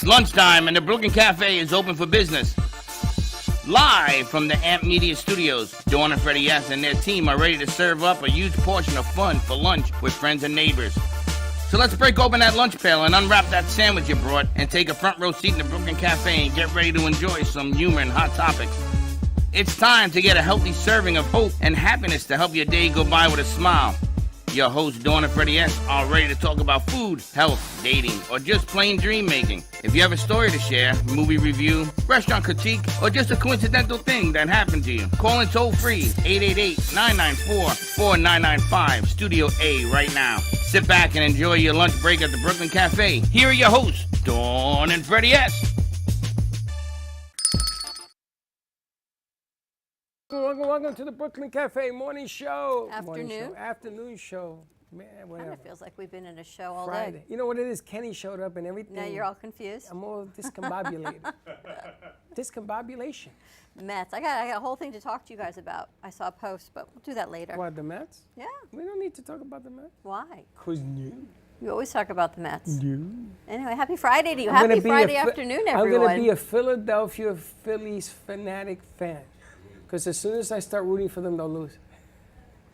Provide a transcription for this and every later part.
lunchtime and the Brooklyn Cafe is open for business. Live from the Amp Media Studios, Dawn and Freddie S. and their team are ready to serve up a huge portion of fun for lunch with friends and neighbors. So let's break open that lunch pail and unwrap that sandwich you brought and take a front row seat in the Brooklyn Cafe and get ready to enjoy some humor and hot topics. It's time to get a healthy serving of hope and happiness to help your day go by with a smile. Your hosts, Dawn and Freddie S., are ready to talk about food, health, dating, or just plain dream making. If you have a story to share, movie review, restaurant critique, or just a coincidental thing that happened to you, call in toll free 888-994-4995, Studio A right now. Sit back and enjoy your lunch break at the Brooklyn Cafe. Here are your hosts, Dawn and Freddie S. Welcome to the Brooklyn Cafe morning show. Afternoon show. Man, whatever. Kind of feels like we've been in a show all Friday. day. You know what it is? Kenny showed up and everything. Now you're all confused. I'm all discombobulated. Discombobulation. Mets. I got a whole thing to talk to you guys about. I saw a post, but we'll do that later. What, the Mets? Yeah. We don't need to talk about the Mets. Why? Because new. You always talk about the Mets. New. Anyway, happy Friday to you. Happy Friday afternoon, everyone. I'm going to be a Philadelphia Phillies fanatic fan. Because as soon as I start rooting for them, they'll lose.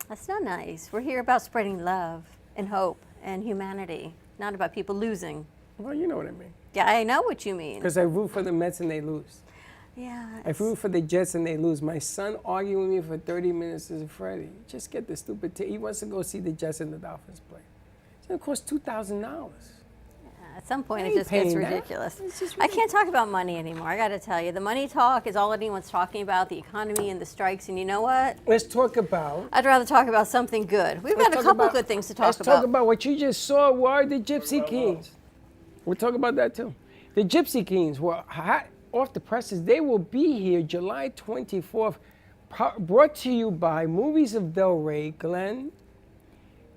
That's not nice. We're here about spreading love and hope and humanity, not about people losing. Well, you know what I mean. Yeah, I know what you mean. Because I root for the Mets and they lose. Yeah. I root for the Jets and they lose. My son argued with me for 30 minutes as a Freddie. Just get the stupid He wants to go see the Jets and the Dolphins play. It's going to cost $2,000. At some point, it just gets ridiculous. I can't talk about money anymore. I got to tell you, the money talk is all anyone's talking about, the economy and the strikes. And you know what? Let's talk about. I'd rather talk about something good. We've got a couple good things to talk about. Let's talk about what you just saw. Why the Gypsy Kings? We'll talk about that too. The Gypsy Kings were hot off the presses. They will be here July 24th. Brought to you by Movies of Del Rey, Glenn,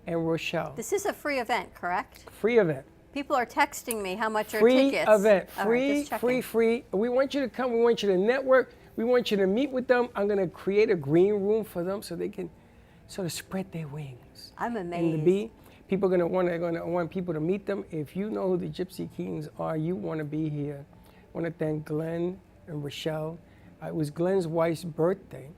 and Rochelle. This is a free event, correct? Free event. People are texting me how much are tickets. Free event. Free. Free. We want you to come. We want you to network. We want you to meet with them. I'm going to create a green room for them so they can sort of spread their wings. I'm amazed. And to be, people are going to want people to meet them. If you know who the Gypsy Kings are, you want to be here. I want to thank Glenn and Rochelle. It was Glenn's wife's birthday.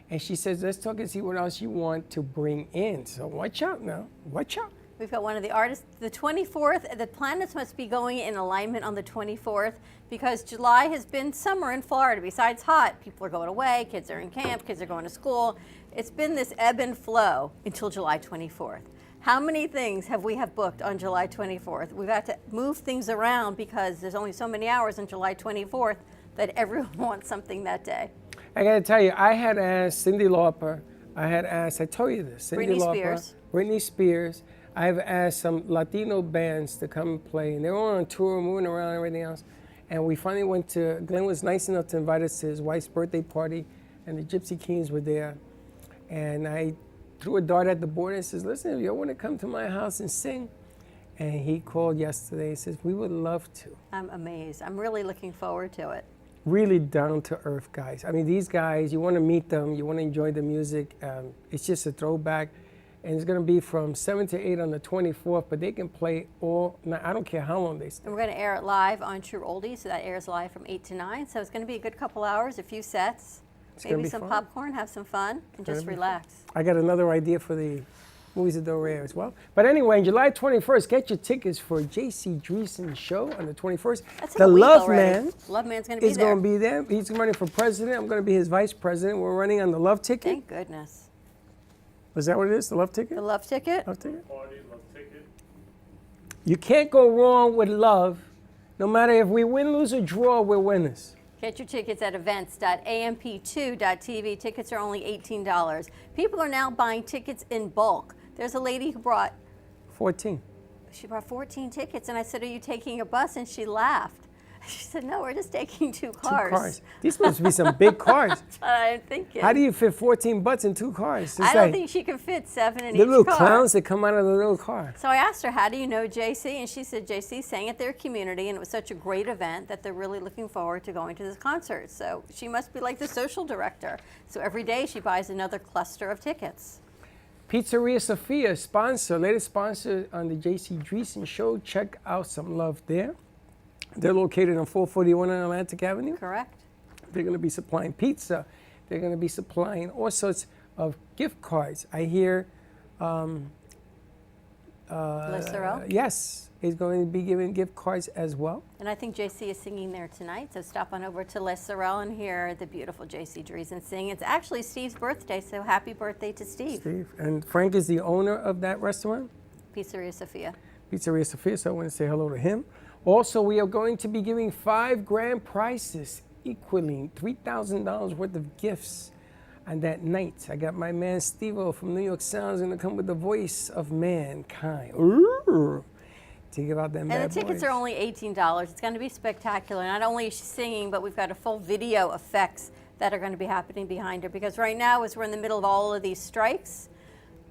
And she says, let's talk and see what else you want to bring in. So watch out now. Watch out. We've got one of the artists, the 24th. The planets must be going in alignment on the 24th because July has been summer in Florida. Besides hot, people are going away, kids are in camp, kids are going to school. It's been this ebb and flow until July 24th. How many things have we booked on July 24th? We've had to move things around because there's only so many hours on July 24th that everyone wants something that day. I got to tell you, I had asked Cyndi Lauper. I told you this. Britney Spears. Britney Spears. I've asked some Latino bands to come and play, and they were on tour, moving around and everything else. And we finally went to, Glenn was nice enough to invite us to his wife's birthday party, and the Gypsy Kings were there. And I threw a dart at the board and says, listen, if you want to come to my house and sing. And he called yesterday and says, we would love to. I'm amazed. I'm really looking forward to it. Really down to earth guys. I mean, these guys, you want to meet them, you want to enjoy the music. It's just a throwback. And it's going to be from 7 to 8 on the 24th, but they can play all night. I don't care how long they stay. And we're going to air it live on True Oldies, so that airs live from 8 to 9. So it's going to be a good couple hours, a few sets, maybe some popcorn, have some fun, and just relax. I got another idea for the Movies of Del Rey as well. But anyway, on July 21st, get your tickets for J.C. Dreesen's show on the 21st. That's the Love Man. Love Man's going to be there. He's going to be there. He's running for president. I'm going to be his vice president. We're running on the Love Ticket. Thank goodness. Is that what it is? The Love Ticket? The Love Ticket? Love Ticket? Party, Love Ticket. You can't go wrong with love. No matter if we win, lose, or draw, we're winners. Get your tickets at events.amp2.tv. Tickets are only $18. People are now buying tickets in bulk. There's a lady who brought 14. She brought 14 tickets, and I said, are you taking a bus? And she laughed. She said, no, we're just taking two cars. 2 cars. These must be some big cars. That's what I'm thinking. How do you fit 14 butts in 2 cars? I don't think she can fit 7 in each the little car. clowns that come out of the little car. So I asked her, how do you know JC? And she said, JC sang at their community, and it was such a great event that they're really looking forward to going to this concert. So she must be like the social director. So every day she buys another cluster of tickets. Pizzeria Sophia, latest sponsor on the J.C. Dreesen show. Check out some love there. They're located on 441 on Atlantic Avenue. Correct. They're going to be supplying pizza. They're going to be supplying all sorts of gift cards. I hear Les Sorel. yes, is going to be giving gift cards as well. And I think JC is singing there tonight, so stop on over to Les Sorel and hear the beautiful JC Dreesen sing. It's actually Steve's birthday, so happy birthday to Steve. Steve. And Frank is the owner of that restaurant, Pizzeria Sophia. Pizzeria Sophia, so I want to say hello to him. Also, we are going to be giving 5 grand prizes equaling $3,000 worth of gifts on that night. I got my man Steve-O from New York Sounds going to come with the voice of mankind. Ooh. To give out them And bad the tickets boys. are only $18. It's going to be spectacular. Not only is she singing, but we've got a full video effects that are going to be happening behind her. Because right now, as we're in the middle of all of these strikes,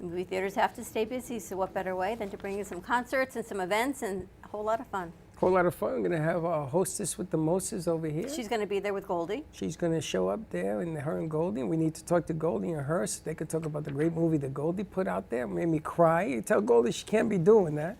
movie theaters have to stay busy. So what better way than to bring you some concerts and some events and a whole lot of fun. Whole lot of fun. I'm going to have our hostess with the Moses over here. She's going to be there with Goldie. She's going to show up there, and her and Goldie. We need to talk to Goldie and her so they could talk about the great movie that Goldie put out there. It made me cry. You tell Goldie she can't be doing that.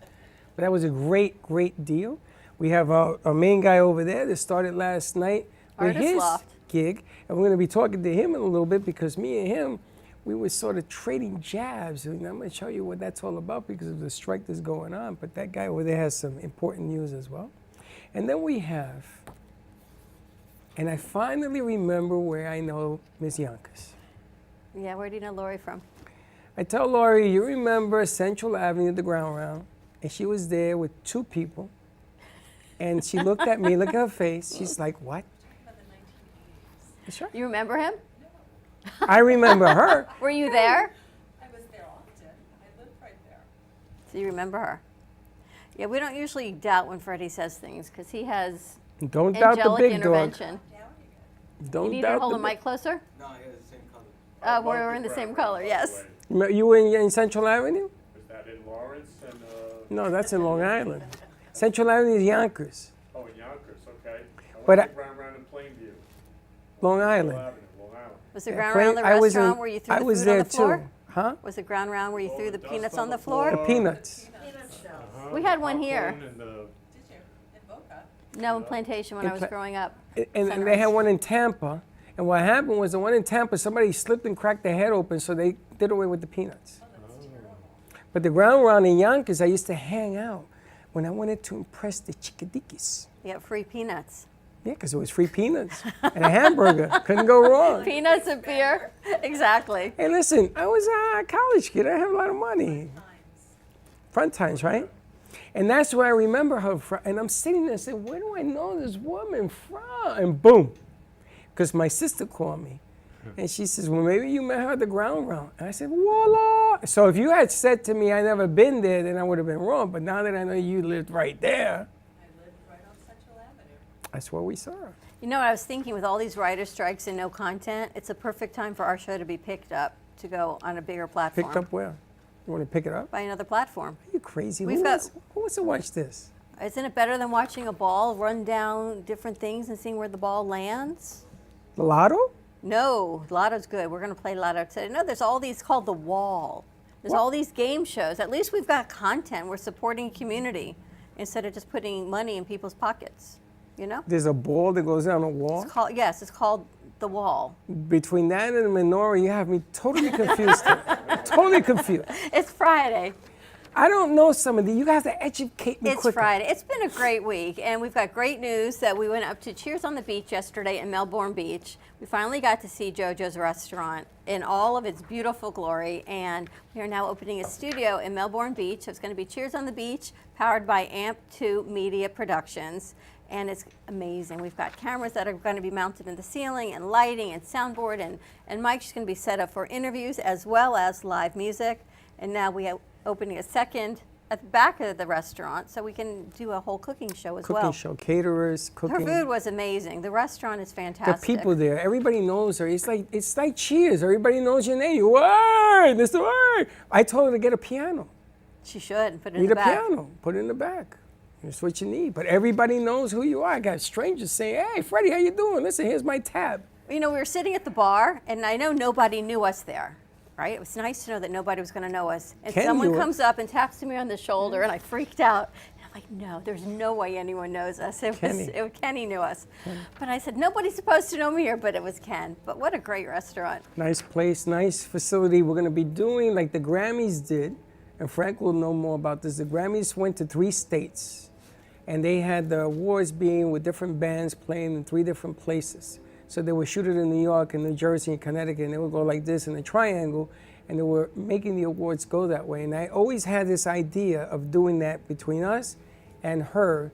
But that was a great, great deal. We have our main guy over there that started last night with Artist his Loft. gig. And we're going to be talking to him in a little bit because me and him, we were sort of trading jabs. And I'm going to show you what that's all about because of the strike that's going on. But that guy over there has some important news as well. And then we have, and I finally remember where I know Ms. Yonkers. Yeah, where do you know Lori from? I tell Lori, you remember Central Avenue, the ground round, and she was there with 2 people, and she looked at me, look at her face, she's like, what? That's right. You remember him? I remember her. Were you there? I was there often. I lived right there. So you remember her? Yeah, we don't usually doubt when Freddie says things because he has Don't doubt the angelic big intervention. dog. Don't You need doubt to hold the the mic closer? No, yeah, the same color. We're in the same color, yes. big. You were in Central Avenue? Is that in Lawrence and, No, that's in Long Island. Central Avenue is Yonkers, oh, in Yonkers, okay. But I I- went to Ground Round in Plainview, Long Long Island. Avenue, Long Island. Was the Yeah, ground Plain- round the I was restaurant in- where you threw I the was food on there the floor? too. Huh? Was the ground round where you threw the dust peanuts on on the the floor? The floor. peanuts. We had one here. Popcorn and, Did you? In Boca? No, in Plantation when In I was Pla- growing up. And they had Sunrise. one in Tampa. And what happened was the one in Tampa, somebody slipped and cracked their head open, so they did away with the peanuts. But the ground round in Yonkers, I used to hang out when I wanted to impress the chickadikis. You got free peanuts. Yeah, because it was free peanuts and a hamburger. Couldn't go wrong. Peanuts and beer. Exactly. Hey, listen, I was a college kid. I had a lot of money. Front times, right? And that's where I remember her from. And I'm sitting there and saying, where do I know this woman from? And boom, because my sister called me. And she says, well, maybe you met her at the ground round. And I said, voila. So if you had said to me, I never been there, then I would have been wrong. But now that I know you lived right there, I lived right on Central Avenue. that's where we saw her. You know what I was thinking with all these writer strikes and no content, it's a perfect time for our show to be picked up to go on a bigger platform. Picked up where? You want to pick it up? By another platform. Are you crazy? We've got- Who wants to watch this? Isn't it better than watching a ball run down different things and seeing where the ball lands? The Lotto? No, Lotto's good. We're going to play Lotto today. No, there's all these called The Wall. There's all these game shows. At least we've got content. We're supporting community instead of just putting money in people's pockets. You know? There's a ball that goes down a wall. Yes, it's called The Wall. Between that and the menorah, you have me totally confused. Totally confused. It's Friday. I don't know some of these. You guys have to educate me It's quicker. Friday. It's been a great week, and we've got great news that we went up to Cheers on the Beach yesterday in Melbourne Beach. We finally got to see JoJo's restaurant in all of its beautiful glory, and we are now opening a studio in Melbourne Beach. So it's going to be Cheers on the Beach, powered by AMP2 Media Productions, and it's amazing. We've got cameras that are going to be mounted in the ceiling, and lighting, and soundboard, and Mike's going to be set up for interviews as well as live music. And now we are opening a second at the back of the restaurant so we can do a whole cooking show as Cooking well. show, caterers, Her cooking. food was amazing. The restaurant is The fantastic. people there, everybody knows her. It's like Cheers. Everybody knows your name. Word, Mr. Word. I told her to get a piano. She should and put it in Need the a back. piano. Put it in the back. That's what you need. But everybody knows who you are. I got strangers saying, hey, Freddie, how you doing? Listen, here's my tab. You know, we were sitting at the bar, and I know nobody knew us there, right? It was nice to know that nobody was going to know us. And Ken someone knew it. comes up and taps me on the shoulder, and I freaked out. And I'm I know, there's no way anyone knows us. Kenny. Kenny knew us. But I said, nobody's supposed to know me here, but it was Ken. But what a great restaurant. Nice place, nice facility. We're going to be doing like the Grammys did, and Frank will know more about this. The Grammys went to 3 states, and they had the awards being with different bands playing in 3 different places. So they would shoot it in New York and New Jersey and Connecticut, and they would go like this in a triangle, and they were making the awards go that way. And I always had this idea of doing that between us and her,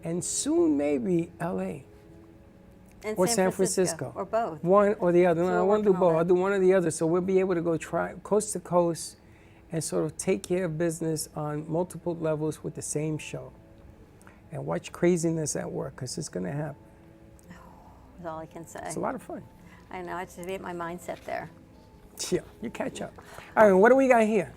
and soon maybe LA And or San Francisco. Or both. One or the other. So No, I we're want to do working on both. I'll that. do one or the other. So we'll be able to go try coast to coast and sort of take care of business on multiple levels with the same show. And watch craziness at work, because it's going to happen. That's all I can say. It's a lot of fun. I know, I just get my mindset there. Yeah, you catch up. All right, what do we got here?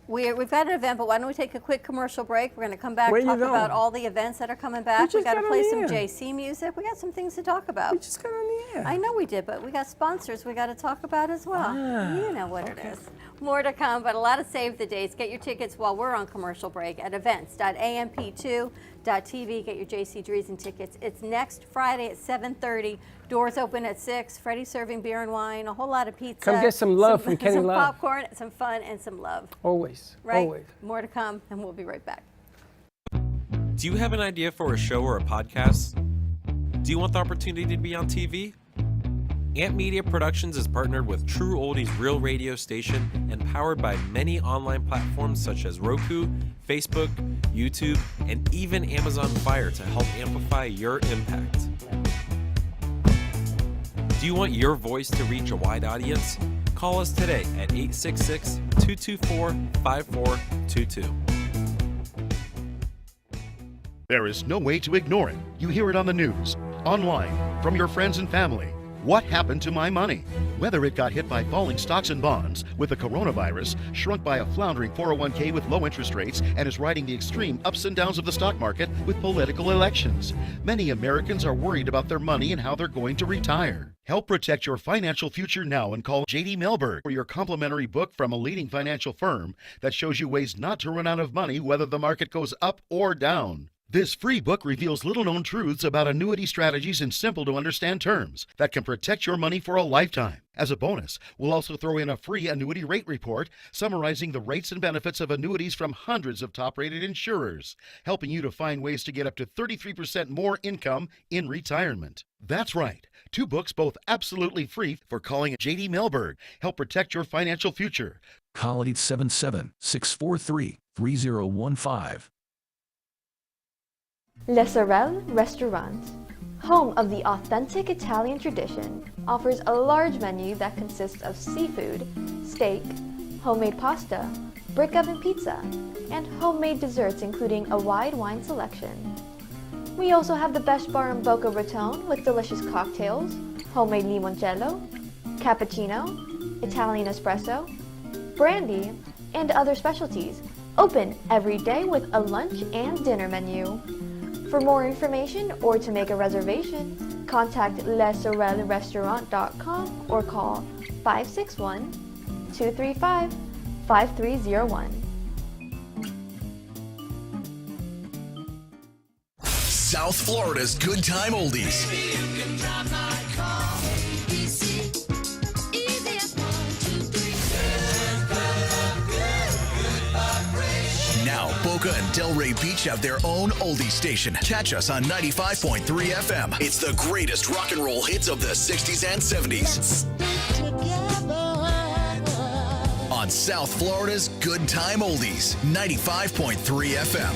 We've got an event, but why don't we take a quick commercial break? We're going to come back Where and you talk about going? all the events that are coming back. We just got to got on play the some air. JC music. We got some things to talk about. We just got on the air. I know we did, but we got sponsors we got to talk about as well. You know what it is. More to come, but a lot of save the dates. Get your tickets while we're on commercial break at events.amp2.tv. Get your JC Dreesen tickets. It's next Friday at 7:30. Doors open at 6. Freddie's serving beer and wine, a whole lot of pizza. Come get some love from Kenny some Love. popcorn, some fun, and some love. Always, Right? always. More to come, and we'll be right back. Do you have an idea for a show or a podcast? Do you want the opportunity to be on TV? Amp Media Productions is partnered with True Oldies Real Radio Station and powered by many online platforms such as Roku, Facebook, YouTube, and even Amazon Fire to help amplify your impact. Do you want your voice to reach a wide audience? Call us today at 866-224-5422. There is no way to ignore it. You hear it on the news, online, from your friends and family. What happened to my money? Whether it got hit by falling stocks and bonds, with the coronavirus, shrunk by a floundering 401k with low interest rates, and is riding the extreme ups and downs of the stock market with political elections. Many Americans are worried about their money and how they're going to retire. Help protect your financial future now and call J.D. Melberg for your complimentary book from a leading financial firm that shows you ways not to run out of money whether the market goes up or down. This free book reveals little-known truths about annuity strategies in simple-to-understand terms that can protect your money for a lifetime. As a bonus, we'll also throw in a free annuity rate report summarizing the rates and benefits of annuities from hundreds of top-rated insurers, helping you to find ways to get up to 33% more income in retirement. That's right. 2 books, both absolutely free, for calling J.D. Melberg. Help protect your financial future. Call 877-643-3015. Le Sorel Restaurant, home of the authentic Italian tradition, offers a large menu that consists of seafood, steak, homemade pasta, brick oven pizza, and homemade desserts including a wide wine selection. We also have the best bar in Boca Raton with delicious cocktails, homemade limoncello, cappuccino, Italian espresso, brandy, and other specialties, open every day with a lunch and dinner menu. For more information or to make a reservation, contact lesorelrestaurant.com or call 561-235-5301. South Florida's Good Time Oldies. Now, Boca and Delray Beach have their own oldie station. Catch us on 95.3 FM. It's the greatest rock and roll hits of the 60s and 70s. On South Florida's Good Time Oldies, 95.3 FM.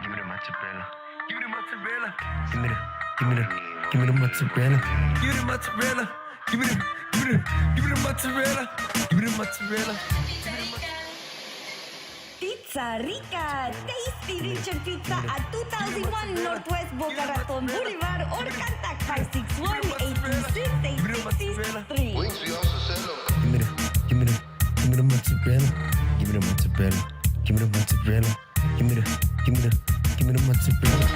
Give me the mozzarella. Give me the mozzarella. Give me the mozzarella. Give me the mozzarella. Give me the mozzarella. Give me the mozzarella. Pizza Rica, tasty rich and pizza at 2001 Northwest Boca Raton Boulevard or contact 561-826-8663. Give me the mozzarella. Give me the mozzarella. Give me the mozzarella. Give me the mozzarella.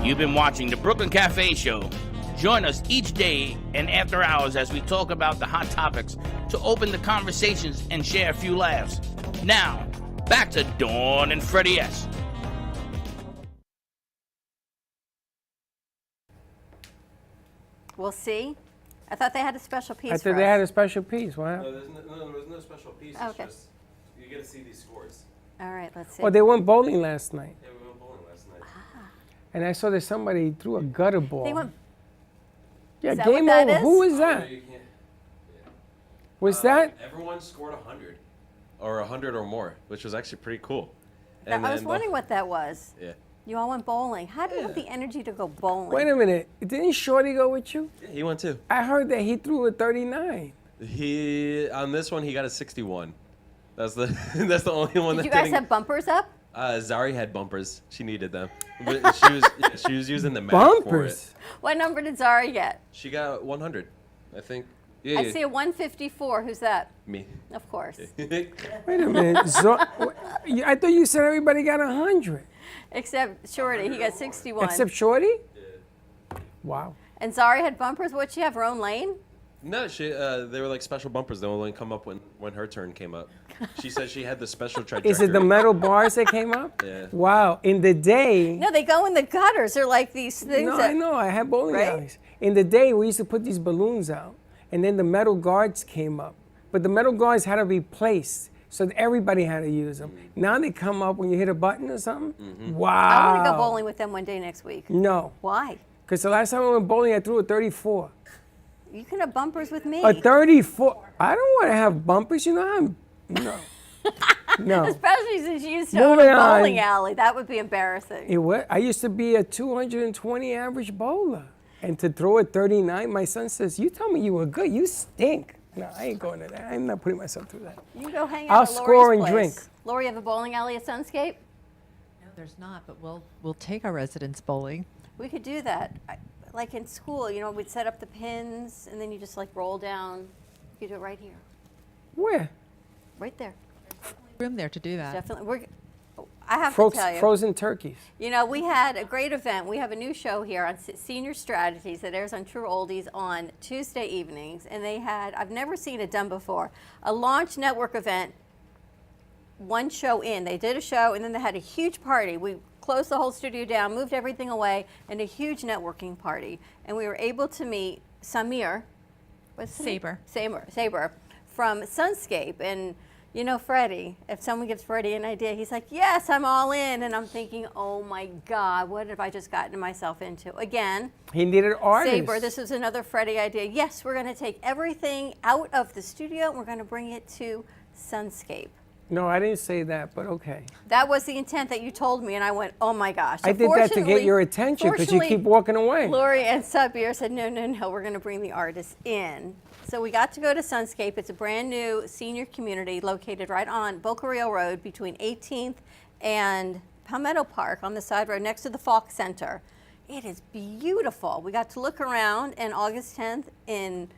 You've been watching the Brooklyn Cafe Show. Join us each day and after hours as we talk about the hot topics to open the conversations and share a few laughs. Now, back to Dawn and Freddie S. We'll see. I thought they had a special piece I for thought they us. had a special piece. Wow. No, there was no special piece. Oh, okay. You get to see these scores. All right, let's see. Oh, they went bowling last night. Yeah, we went bowling last night. And I saw that somebody threw a gutter ball. They went, yeah, is that game what that over. is? Who was that? You can't. Was that? Everyone scored 100, or 100 or more, which was actually pretty cool. I was wondering what that was. Yeah. You all went bowling. How do you have the energy to go bowling? Wait a minute. Didn't Shorty go with you? Yeah, he went too. I heard that he threw a 39. He on this one he got a 61. That's the that's the only one. Did that you guys didn't- have bumpers up? Zari had bumpers. She needed them. But she was using the mat for it. Bumpers. What number did Zari get? She got 100, I think. Yeah, I see a 154. Who's that? me. Of course. Wait a minute. I thought you said everybody got 100. Except Shorty, he got 61. Except Shorty? Wow. And Zari had bumpers. What, she have her own lane? No, they were like special bumpers. They only come up when her turn came up. She said she had the special trajectory. Is it the metal bars that came up? Yeah. Wow. In the day. No, they go in the gutters. They're like these things No, that... I know. I had bowling Right? alleys. In the day, we used to put these balloons out, and then the metal guards came up. But the metal guards had to be placed, so that everybody had to use them. Now they come up when you hit a button or something. Wow. I want to go bowling with them one day next week. No, Why? because the last time I went bowling, I threw a 34. You can have bumpers with me. A 34. I don't want to have bumpers. You know, no. No. Especially since you used to own Moving a on. bowling alley. That would be embarrassing. I used to be a 220 average bowler. And to throw a 39, my son says, "You tell me you were good. You stink." No, I ain't going to that. I'm not putting myself through that. You can go hang I'll out at Lori's score and place. drink. Lori, you have a bowling alley at Sunscape? No, there's not, but we'll take our residents bowling. We could do that. Like in school, you know, we'd set up the pins and then you just like roll down. You could do it right here. Where? Right there. Room there to do that. Definitely. I have to tell you. Frozen turkeys. You know, we had a great event. We have a new show here on Senior Strategies that airs on True Oldies on Tuesday evenings. And they had, I've never seen it done before, a launch network event, one show in. They did a show and then they had a huge party. We closed the whole studio down, moved everything away, and a huge networking party. And we were able to meet Samir. What's his name? Saber from Sunscape. And you know, Freddie, if someone gives Freddie an idea, he's like, yes, I'm all in. And I'm thinking, oh my God, what have I just gotten myself into? Again, He needed artists. Saber, this was another Freddie idea. Yes, we're going to take everything out of the studio and we're going to bring it to Sunscape. No, I didn't say that, but okay. That was the intent that you told me, and I went, oh my gosh. I did that to get your attention because you keep walking away. Lori and Sabir said, no, we're going to bring the artists in. So we got to go to Sunscape. It's a brand new senior community located right on Boca Rio Road between 18th and Palmetto Park on the side road next to the Falk Center. It is beautiful. We got to look around, and August 10th in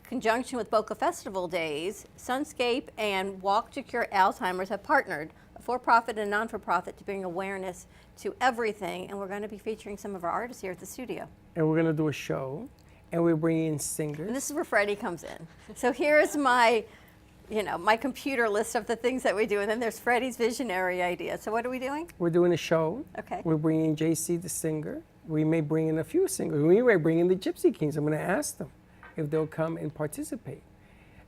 conjunction with Boca Festival Days, Sunscape and Walk to Cure Alzheimer's have partnered, a for-profit and non-for-profit, to bring awareness to everything. And we're going to be featuring some of our artists here at the studio. And we're going to do a show, and we're bringing in singers. And this is where Freddie comes in. So here's my, my computer list of the things that we do. And then there's Freddie's visionary idea. So what are we doing? We're doing a show. Okay. We're bringing in JC the singer. We may bring in a few singers. We may bring in the Gypsy Kings. I'm going to ask them if they'll come and participate.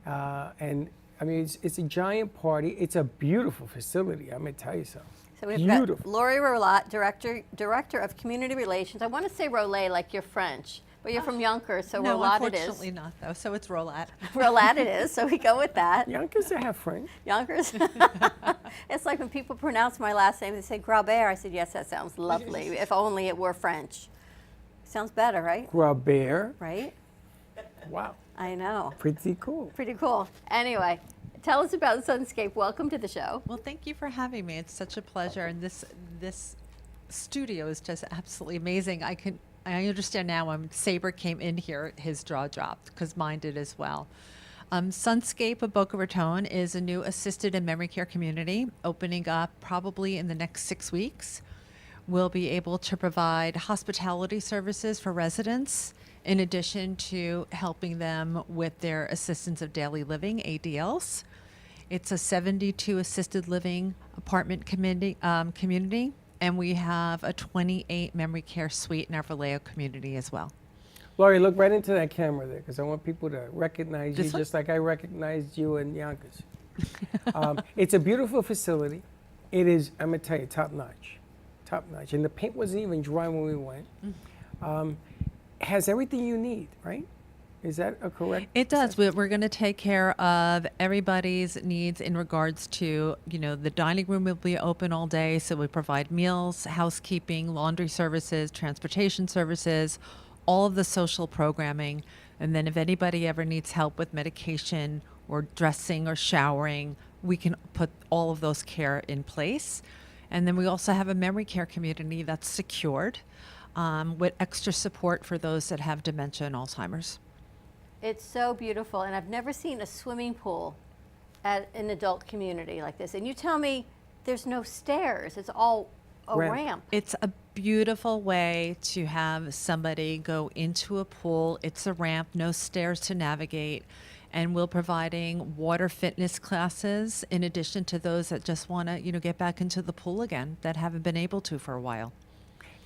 And I mean, it's a giant party. It's a beautiful facility. I'm going to tell you something. So we've got Lori Rolat, Director of Community Relations. I want to say Rollet like you're French, but you're from Yonkers, so no, Rolat it is. unfortunately not, though. So it's Rolat. Rolat it is, so we go with that. Yonkers, they have French. Yonkers. It's like when people pronounce my last name, they say Grabert. I said, yes, that sounds lovely. If only it were French. Sounds better, right? Grabert. Right? Wow. I know. Pretty cool. Pretty cool. Anyway, tell us about Sunscape. Welcome to the show. Well, thank you for having me. It's such a pleasure. And this studio is just absolutely amazing. I understand now when Saber came in here, his jaw dropped because mine did as well. Sunscape of Boca Raton is a new assisted and memory care community opening up probably in the next 6 weeks. We'll be able to provide hospitality services for residents, in addition to helping them with their assistance of daily living, ADLs. It's a 72 assisted living apartment community, and we have a 28 memory care suite in our Vallejo community as well. Laurie, look right into that camera there, because I want people to recognize This you one? just like I recognized you in Yonkers. It's a beautiful facility. It is, I'm going to tell you, top notch. Top notch. And the paint wasn't even dry when we went. Has everything you need, right? Is that a correct? It does. We're going to take care of everybody's needs in regards to, the dining room will be open all day. So we provide meals, housekeeping, laundry services, transportation services, all of the social programming. And then if anybody ever needs help with medication or dressing or showering, we can put all of those care in place. And then we also have a memory care community that's secured with extra support for those that have dementia and Alzheimer's. It's so beautiful, and I've never seen a swimming pool at an adult community like this. And you tell me there's no stairs, it's all a ramp. It's a beautiful way to have somebody go into a pool. It's a ramp, no stairs to navigate, and we're providing water fitness classes in addition to those that just want to, get back into the pool again that haven't been able to for a while.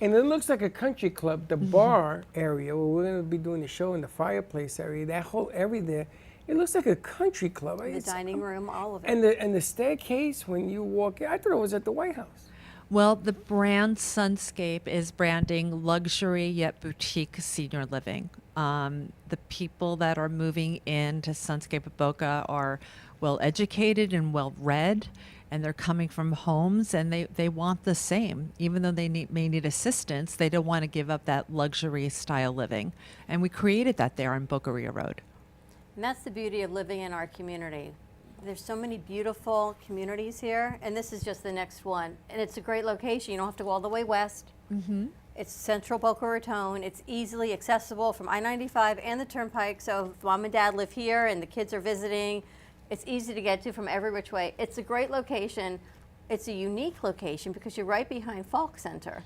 And it looks like a country club. The bar area where we're going to be doing the show in the fireplace area, that whole area there, it looks like a country club. The dining room, all of it. And the staircase when you walk in, I thought it was at the White House. Well, the brand Sunscape is branding luxury yet boutique senior living. The people that are moving into Sunscape of Boca are well educated and well read, and they're coming from homes, and they want the same. Even though they may need assistance, they don't want to give up that luxury style living. And we created that there on Boqueria Road. And that's the beauty of living in our community. There's so many beautiful communities here, and this is just the next one. And it's a great location. You don't have to go all the way west. It's central Boca Raton. It's easily accessible from I-95 and the Turnpike. So if mom and dad live here and the kids are visiting, it's easy to get to from every which way. It's a great location. It's a unique location because you're right behind Falk Center.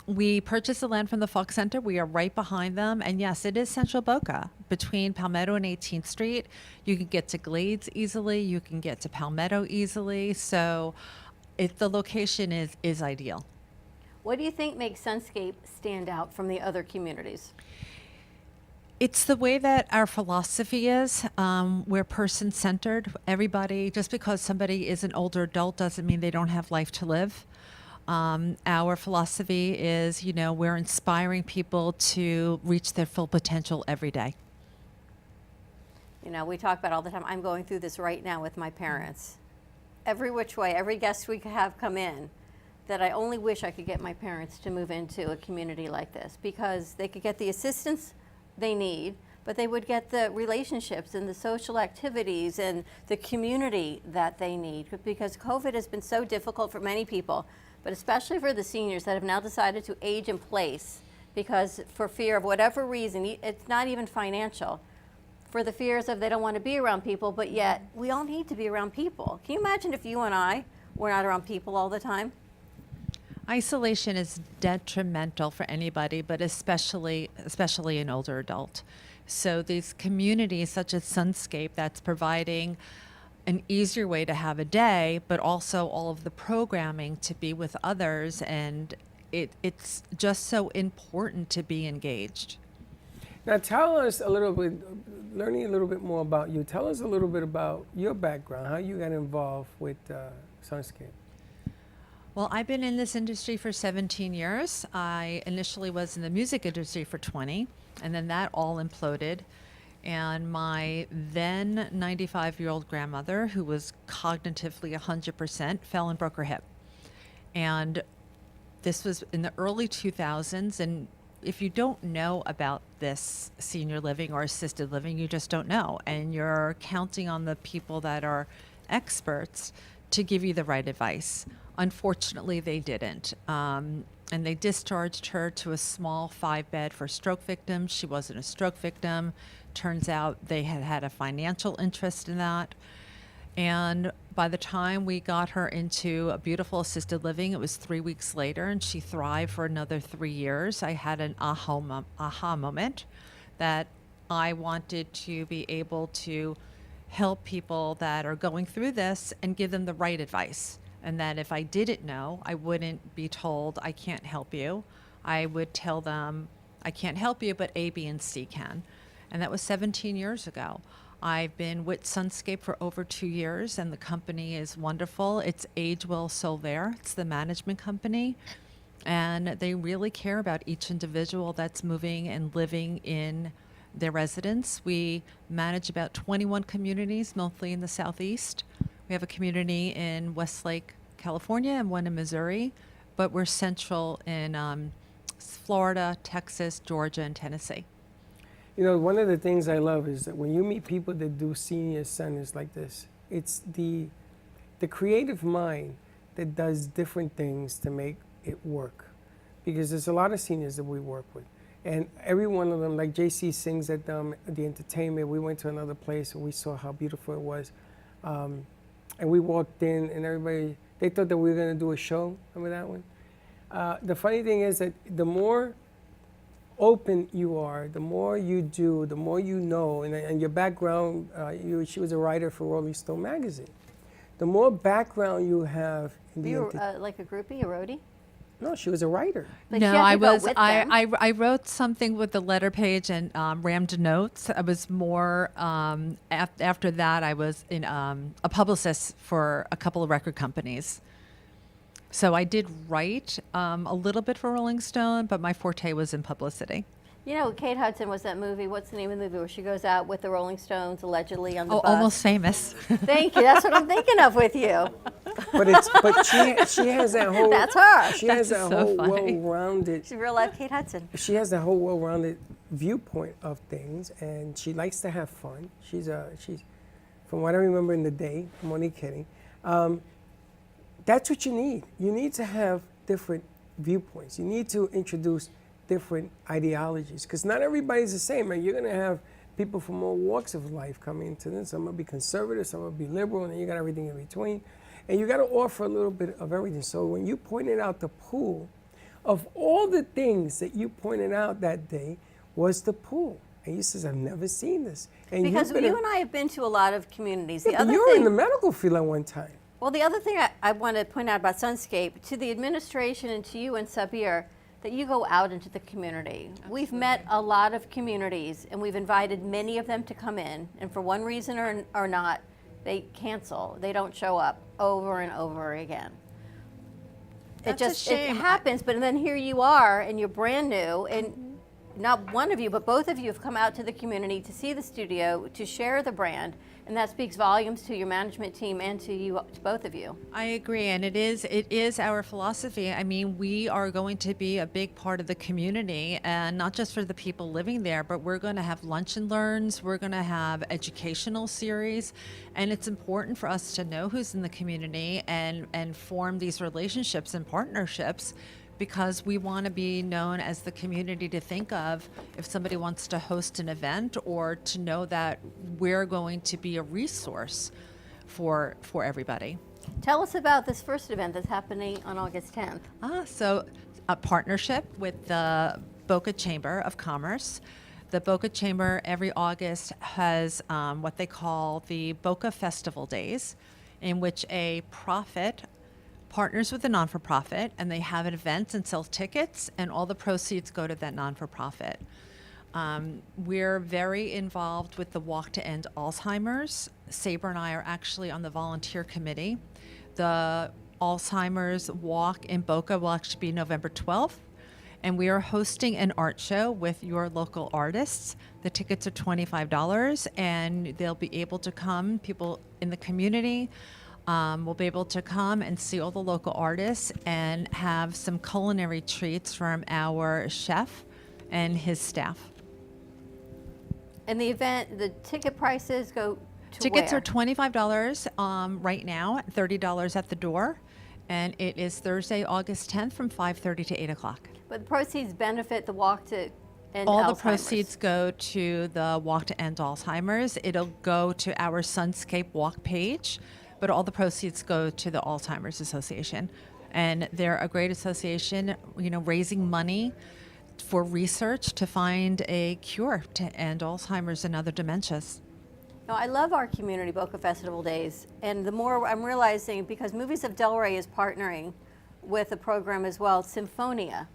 We purchased the land from the Falk Center. We are right behind them. And yes, it is Central Boca. Between Palmetto and 18th Street, you can get to Glades easily. You can get to Palmetto easily. So the location is ideal. What do you think makes Sunscape stand out from the other communities? It's the way that our philosophy is. We're person-centered. Everybody, just because somebody is an older adult doesn't mean they don't have life to live. Our philosophy is, we're inspiring people to reach their full potential every day. We talk about all the time, I'm going through this right now with my parents. Every which way, every guest we have come in, that I only wish I could get my parents to move into a community like this because they could get the assistance they need, but they would get the relationships and the social activities and the community that they need because COVID has been so difficult for many people, but especially for the seniors that have now decided to age in place because for fear of whatever reason, it's not even financial, for the fears of they don't want to be around people, but yet we all need to be around people. Can you imagine if you and I were not around people all the time? Isolation is detrimental for anybody, but especially an older adult. So these communities such as Sunscape that's providing an easier way to have a day, but also all of the programming to be with others, and it's just so important to be engaged. Now tell us a little bit, learning a little bit more about you, tell us a little bit about your background, how you got involved with Sunscape. Well, I've been in this industry for 17 years. I initially was in the music industry for 20, and then that all imploded. And my then 95-year-old grandmother, who was cognitively 100%, fell and broke her hip. And this was in the early 2000s. And if you don't know about this senior living or assisted living, you just don't know. And you're counting on the people that are experts to give you the right advice. Unfortunately, they didn't. And they discharged her to a small 5-bed for stroke victims. She wasn't a stroke victim. Turns out they had a financial interest in that. And by the time we got her into a beautiful assisted living, it was 3 weeks later, and she thrived for another 3 years. I had an aha moment that I wanted to be able to help people that are going through this and give them the right advice. And that if I didn't know, I wouldn't be told, I can't help you. I would tell them, I can't help you, but A, B, and C can. And that was 17 years ago. I've been with Sunscape for over 2 years, and the company is wonderful. It's Age Well Solvere. It's the management company. And they really care about each individual that's moving and living in their residence. We manage about 21 communities, mostly in the Southeast. We have a community in Westlake, California, and one in Missouri, but we're central in Florida, Texas, Georgia, and Tennessee. You know, one of the things I love is that when you meet people that do senior centers like this, it's the creative mind that does different things to make it work. Because there's a lot of seniors that we work with. And every one of them, like JC sings at the entertainment, we went to another place and we saw how beautiful it was. And we walked in and everybody, they thought that we were gonna do a show. Remember that one? The funny thing is that the more open you are, the more you do, the more you know, and your background, she was a writer for Rolling Stone magazine. The more background you have in You were like a groupie, a roadie? No, she was a writer. Like, No, you have I to go was. with them. I wrote something with the letter page and rammed notes. I was more after that. I was in a publicist for a couple of record companies. So I did write a little bit for Rolling Stone, but my forte was in publicity. You know, Kate Hudson was that movie. What's the name of the movie where she goes out with the Rolling Stones allegedly on the bus? Almost Famous. Thank you. That's what I'm thinking of with you. But she has that whole. That's her. She has that so whole funny. well-rounded. She's real life Kate Hudson. She has that whole well-rounded viewpoint of things, and she likes to have fun. She's from what I remember in the day. I'm only kidding. That's what you need. You need to have different viewpoints. You need to introduce different ideologies, because not everybody's the same. And you're going to have people from all walks of life coming into this. Some will be conservative, some will be liberal, and then you got everything in between. And you got to offer a little bit of everything. So when you pointed out the pool, of all the things that you pointed out that day was the pool. And you says, I've never seen this. And Because you've been you and I have been to a lot of communities. yeah, but you were in the medical field at one time. Well, the other thing I want to point out about Sunscape, to the administration and to you and Sabir, that you go out into the community. We've met a lot of communities, and we've invited many of them to come in, and for one reason or not, they cancel. They don't show up over and over again. That's it a just shame. it happens, but then here you are, and you're brand new, and not one of you, but both of you have come out to the community to see the studio, to share the brand, and that speaks volumes to your management team and to you, to both of you. I agree, and it is our philosophy. I mean, we are going to be a big part of the community, and not just for the people living there, but we're going to have lunch and learns. We're going to have educational series, and it's important for us to know who's in the community and form these relationships and partnerships, because we want to be known as the community to think of if somebody wants to host an event, or to know that we're going to be a resource for everybody. Tell us about this first event that's happening on August 10th. So a partnership with the Boca Chamber of Commerce. The Boca Chamber every August has what they call the Boca Festival Days, in which a profit partners with a non-for-profit, and they have an event and sell tickets, and all the proceeds go to that non-for-profit. We're very involved with the Walk to End Alzheimer's. Saber and I are actually on the volunteer committee. The Alzheimer's Walk in Boca will actually be November 12th, and we are hosting an art show with your local artists. The tickets are $25, and they'll be able to come, people in the community, will be able to come and see all the local artists and have some culinary treats from our chef and his staff. And the event, the ticket prices go to Tickets where? are $25 right now, $30 at the door, and it is Thursday, August 10th from 5:30 to 8 o'clock. But the proceeds benefit the Walk to end All the Alzheimer's? proceeds go to the Walk to End Alzheimer's. It'll go to our Sunscape Walk page, but all the proceeds go to the Alzheimer's Association. And they're a great association, raising money for research to find a cure to end Alzheimer's and other dementias. No, I love our community Boca Festival days, and the more I'm realizing, because Movies of Delray is partnering with a program as well, Symphonia.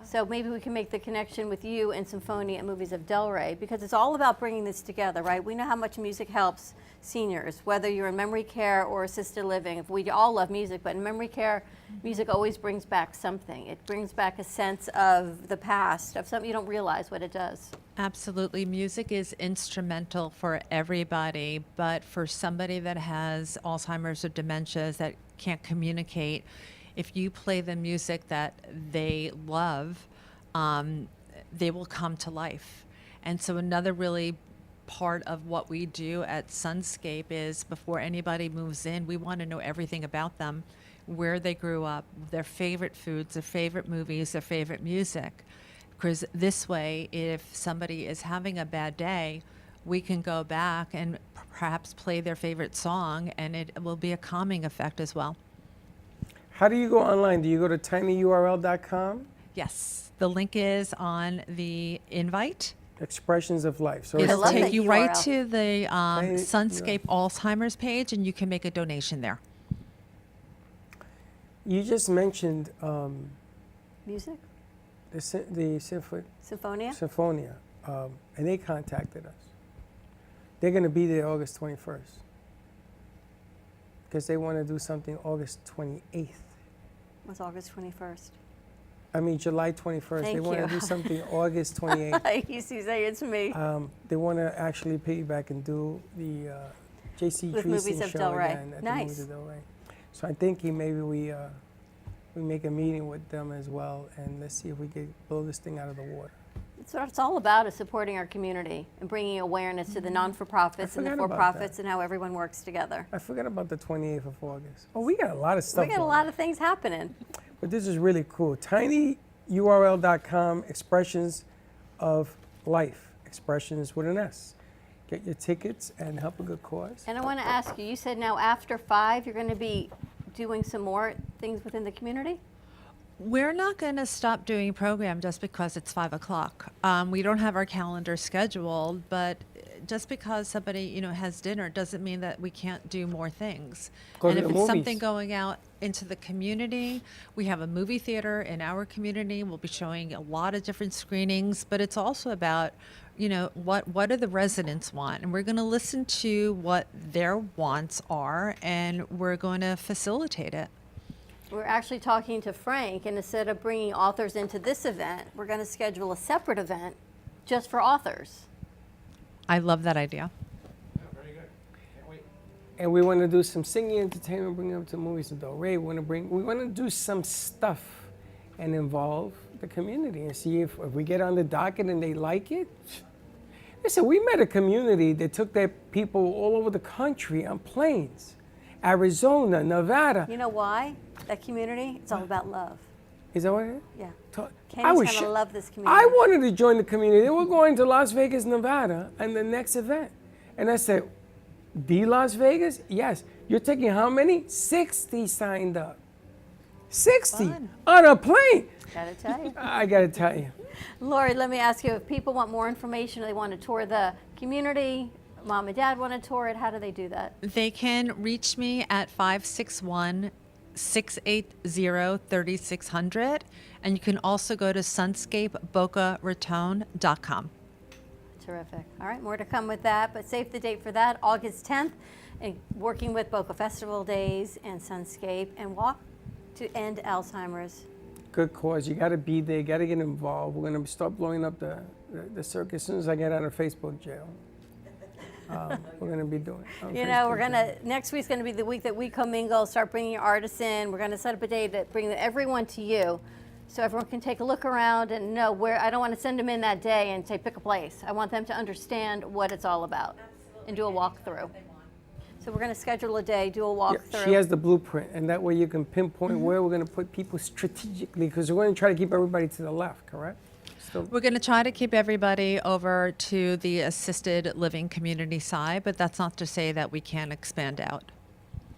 So maybe we can make the connection with you and Symphonia and Movies of Delray, because it's all about bringing this together, right? We know how much music helps seniors, whether you're in memory care or assisted living. We all love music, but in memory care, music always brings back something. It brings back a sense of the past, of something you don't realize what it does. Absolutely. Music is instrumental for everybody, but for somebody that has Alzheimer's or dementias that can't communicate, if you play the music that they love, they will come to life. And so another really part of what we do at Sunscape is before anybody moves in, we want to know everything about them, where they grew up, their favorite foods, their favorite movies, their favorite music. Because this way, if somebody is having a bad day, we can go back and perhaps play their favorite song, and it will be a calming effect as well. How do you go online? Do you go to tinyurl.com? Yes, the link is on the invite. Expressions of Life. So It'll love take that you right URL. to the Tiny- Sunscape Alzheimer's page, and you can make a donation there. you just mentioned Music? the Symphonia? Symphonia, and they contacted us. They're going to be there August 21st because they want to do something August 28th. What's August 21st? I mean, July 21st. Thank They want you. to do something August 28th. You see, say it's me. They want to actually piggyback and do the J.C. With Treason Movies of show Delray. again at Nice. the Movies of Delray. So I'm thinking maybe we make a meeting with them as well, and let's see if we can blow this thing out of the water. It's what it's all about, is supporting our community and bringing awareness to the non-for-profits and the forgot about for-profits and how everyone works together. I forgot about the 28th of August. Oh, we got a lot of stuff. We got a going lot on. of things happening. But this is really cool. tinyurl.com, Expressions of Life. Expressions with an S. Get your tickets and help a good cause. And I want to ask you, you said now after 5, you're going to be doing some more things within the community? We're not going to stop doing program just because it's 5 o'clock. We don't have our calendar scheduled, but just because somebody has dinner doesn't mean that we can't do more things. Go And to if the it's something movies. going out into the community, we have a movie theater in our community. We'll be showing a lot of different screenings, but it's also about what do the residents want, and we're going to listen to what their wants are, and we're going to facilitate it. We're actually talking to Frank, and instead of bringing authors into this event, we're going to schedule a separate event just for authors. I love that idea. And we want to do some singing entertainment, bring them to Movies of Delray. We want to do some stuff and involve the community and see if we get on the docket and they like it. Listen, we met a community that took their people all over the country on planes. Arizona, Nevada. You know why? That community, it's all about love. Is that what it is? Yeah. I Kenny's was going to sho- love this community. I wanted to join the community. They were going to Las Vegas, Nevada, and the next event. And I said, the Las Vegas? Yes. You're taking how many? 60 signed up. 60 Fun. on a plane. Gotta tell you. I got to tell you. Lori, let me ask you, if people want more information, they want to tour the community, mom and dad want to tour it, how do they do that? They can reach me at 561-680-3600, and you can also go to sunscapebocaraton.com. Terrific. All right, more to come with that, but save the date for that, August 10th, and working with Boca Festival Days and Sunscape, and Walk to End Alzheimer's. Good cause. You got to be there. You got to get involved. We're going to start blowing up the circus as soon as I get out of Facebook jail. We're going to be doing it. on You know, we're Facebook going jail. to, next week's going to be the week that we commingle, start bringing artists in. We're going to set up a day to bring everyone to you so everyone can take a look around and know where. I don't want to send them in that day and say, pick a place. I want them to understand what it's all about and do a walkthrough. So we're going to schedule a day, do a Yeah, walkthrough. she has the blueprint, and that way you can pinpoint where we're going to put people strategically, because we're going to try to keep everybody to the left, correct? Still, We're going to try to keep everybody over to the assisted living community side, but that's not to say that we can't expand out.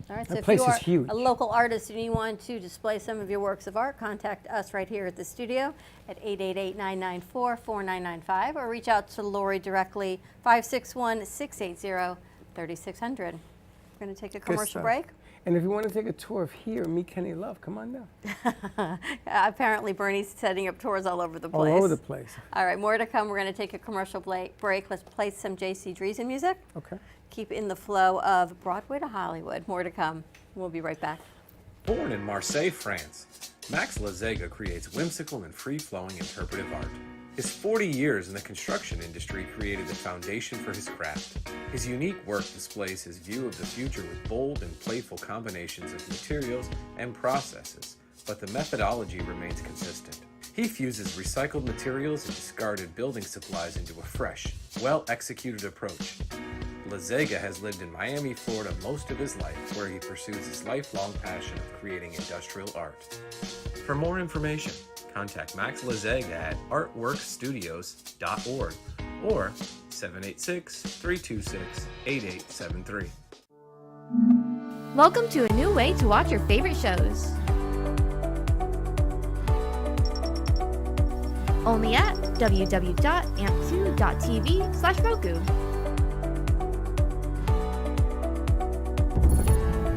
All right, That so if place you is are huge. a local artist and you want to display some of your works of art, contact us right here at the studio at 888-994-4995 or reach out to Lori directly, 561-680-3600. We're going to take a commercial stuff. break. And if you want to take a tour of here, Meet Kenny Love, come on down. Apparently, Bernie's setting up tours all over the All place. over the place. All right, more to come. We're going to take a commercial break. Let's play some J.C. Dreesen music. Okay. Keep in the flow of Broadway to Hollywood. More to come. We'll be right back. Born in Marseille, France, Max Lazega creates whimsical and free-flowing interpretive art. His 40 years in the construction industry created the foundation for his craft. His unique work displays his view of the future with bold and playful combinations of materials and processes, but the methodology remains consistent. He fuses recycled materials and discarded building supplies into a fresh, well-executed approach. Lazega has lived in Miami, Florida most of his life, where he pursues his lifelong passion of creating industrial art. For more information, contact Max Lazega at artworkstudios.org or 786-326-8873. Welcome to a new way to watch your favorite shows. Only at www.amp2.tv/Roku.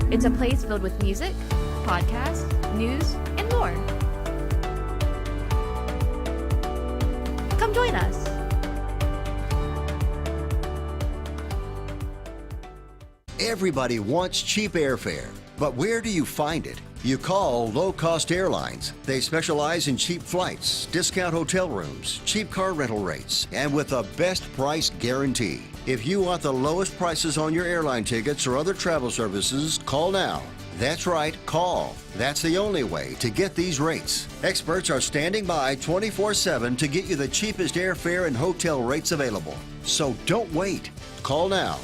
It's a place filled with music, podcasts, news, and more. Come join us. Everybody wants cheap airfare, but where do you find it? You call Low Cost Airlines. They specialize in cheap flights, discount hotel rooms, cheap car rental rates, and with a best price guarantee. If you want the lowest prices on your airline tickets or other travel services, call now. That's right, call. That's the only way to get these rates. Experts are standing by 24/7 to get you the cheapest airfare and hotel rates available. So don't wait. Call now.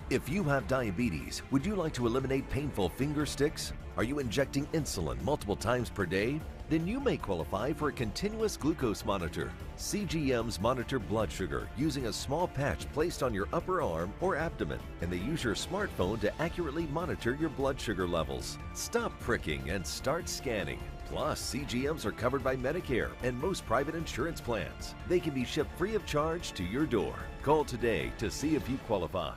If you have diabetes, would you like to eliminate painful finger sticks? Are you injecting insulin multiple times per day? Then you may qualify for a continuous glucose monitor. CGMs monitor blood sugar using a small patch placed on your upper arm or abdomen, and they use your smartphone to accurately monitor your blood sugar levels. Stop pricking and start scanning. Plus, CGMs are covered by Medicare and most private insurance plans. They can be shipped free of charge to your door. Call today to see if you qualify.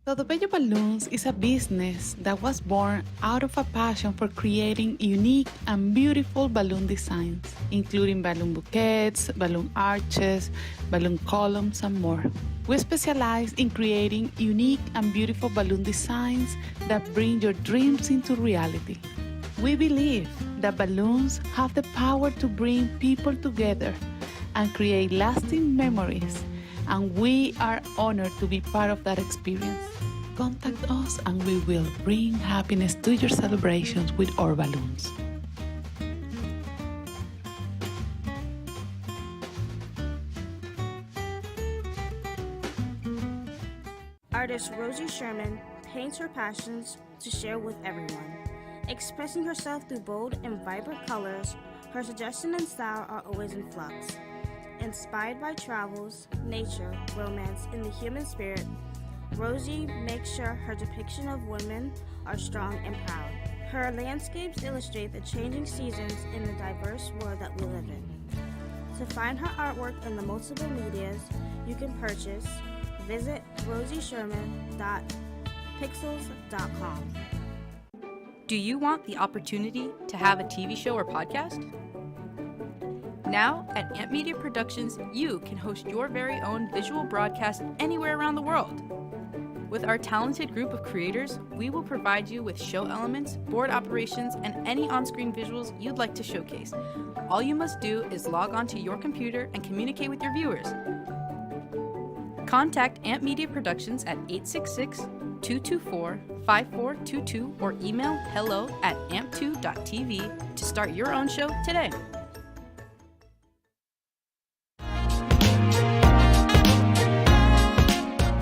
Todo Bello Balloons is a business that was born out of a passion for creating unique and beautiful balloon designs, including balloon bouquets, balloon arches, balloon columns, and more. We specialize in creating unique and beautiful balloon designs that bring your dreams into reality. We believe that balloons have the power to bring people together and create lasting memories, and we are honored to be part of that experience. Contact us and we will bring happiness to your celebrations with our balloons. Artist Rosie Sherman paints her passions to share with everyone. Expressing herself through bold and vibrant colors, her suggestion and style are always in flux. Inspired by travels, nature, romance, and the human spirit, Rosie makes sure her depiction of women are strong and proud. Her landscapes illustrate the changing seasons in the diverse world that we live in. To find her artwork in the multiple medias you can purchase, visit rosiesherman.pixels.com. Do you want the opportunity to have a TV show or podcast? Now, at Amp Media Productions, you can host your very own visual broadcast anywhere around the world. With our talented group of creators, we will provide you with show elements, board operations, and any on-screen visuals you'd like to showcase. All you must do is log onto your computer and communicate with your viewers. Contact Amp Media Productions at 866-224-5422 or email hello@amp2.tv to start your own show today.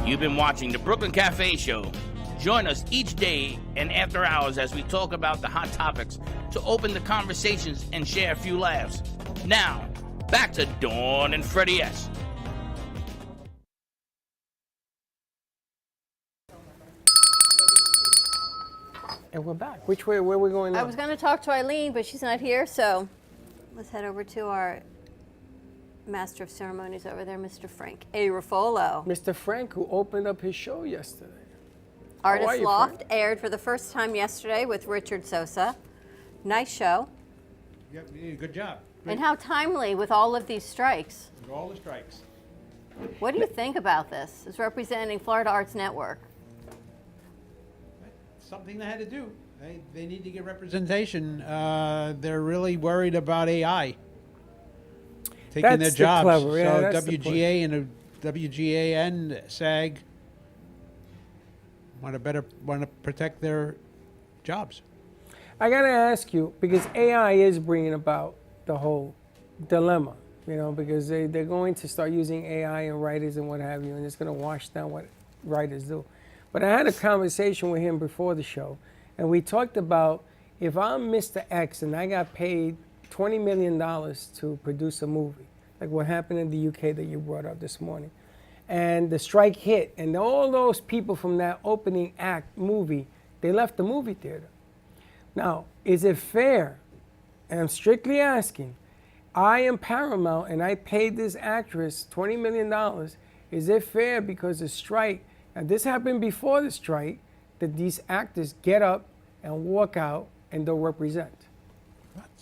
You've been watching the Brooklyn Cafe Show. Join us each day and after hours as we talk about the hot topics to open the conversations and share a few laughs. Now, back to Dawn and Freddie S. And we're back. Which way? Where are we going now? I was going to talk to Eileen, but she's not here, so let's head over to our Master of Ceremonies over there, Mr. Frank A. Ruffolo. Mr. Frank, who opened up his show yesterday. Artist Loft aired for the first time yesterday with Richard Sosa. Nice show. Yep, you did a good job. And how timely with all of these strikes. With all the strikes. What do you think about this as representing Florida Arts Network? Something they had to do. They need to get representation. They're really worried about AI taking their jobs. Clever. Yeah, so that's WGA and WGA and SAG want to protect their jobs. I gotta ask you, because AI is bringing about the whole dilemma, because they're going to start using AI and writers and what have you, and it's going to wash down what writers do. But I had a conversation with him before the show, and we talked about if I'm Mr. X and I got paid $20 million to produce a movie, like what happened in the UK that you brought up this morning, and the strike hit, and all those people from that opening act movie, they left the movie theater. Now, is it fair? And I'm strictly asking, I am Paramount and I paid this actress $20 million. Is it fair because the strike, and this happened before the strike, that these actors get up and walk out and don't represent?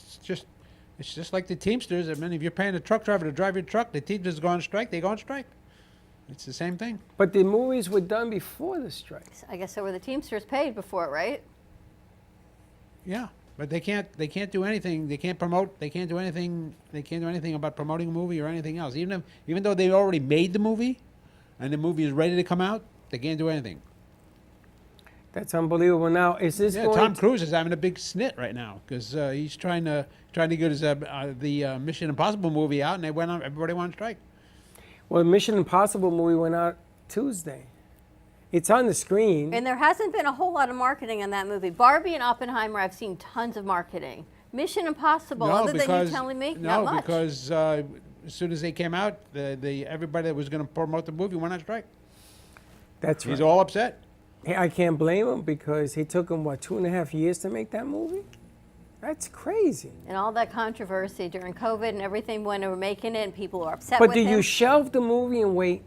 It's just like the Teamsters. I mean, if you're paying a truck driver to drive your truck, the Teamsters go on strike, they go on strike. It's the same thing. But the movies were done before the strike. I guess so were the Teamsters paid before, right? Yeah, but they can't do anything. They can't promote. They can't do anything. They can't do anything about promoting a movie or anything else. Even though they already made the movie, and the movie is ready to come out, they can't do anything. That's unbelievable. Now, is this going Tom Cruise is having a big snit right now because he's trying to get his the Mission Impossible movie out, and everybody went on strike. Well, the Mission Impossible movie went out Tuesday. It's on the screen. And there hasn't been a whole lot of marketing on that movie. Barbie and Oppenheimer, I've seen tons of marketing. Mission Impossible, other than you telling me, not much. No, because as soon as they came out, everybody that was going to promote the movie went on strike. That's right. He's all upset. Hey, I can't blame him because it took him, 2.5 years to make that movie? That's crazy. And all that controversy during COVID and everything when they were making it, and people are upset with But him. do you shelve the movie and wait?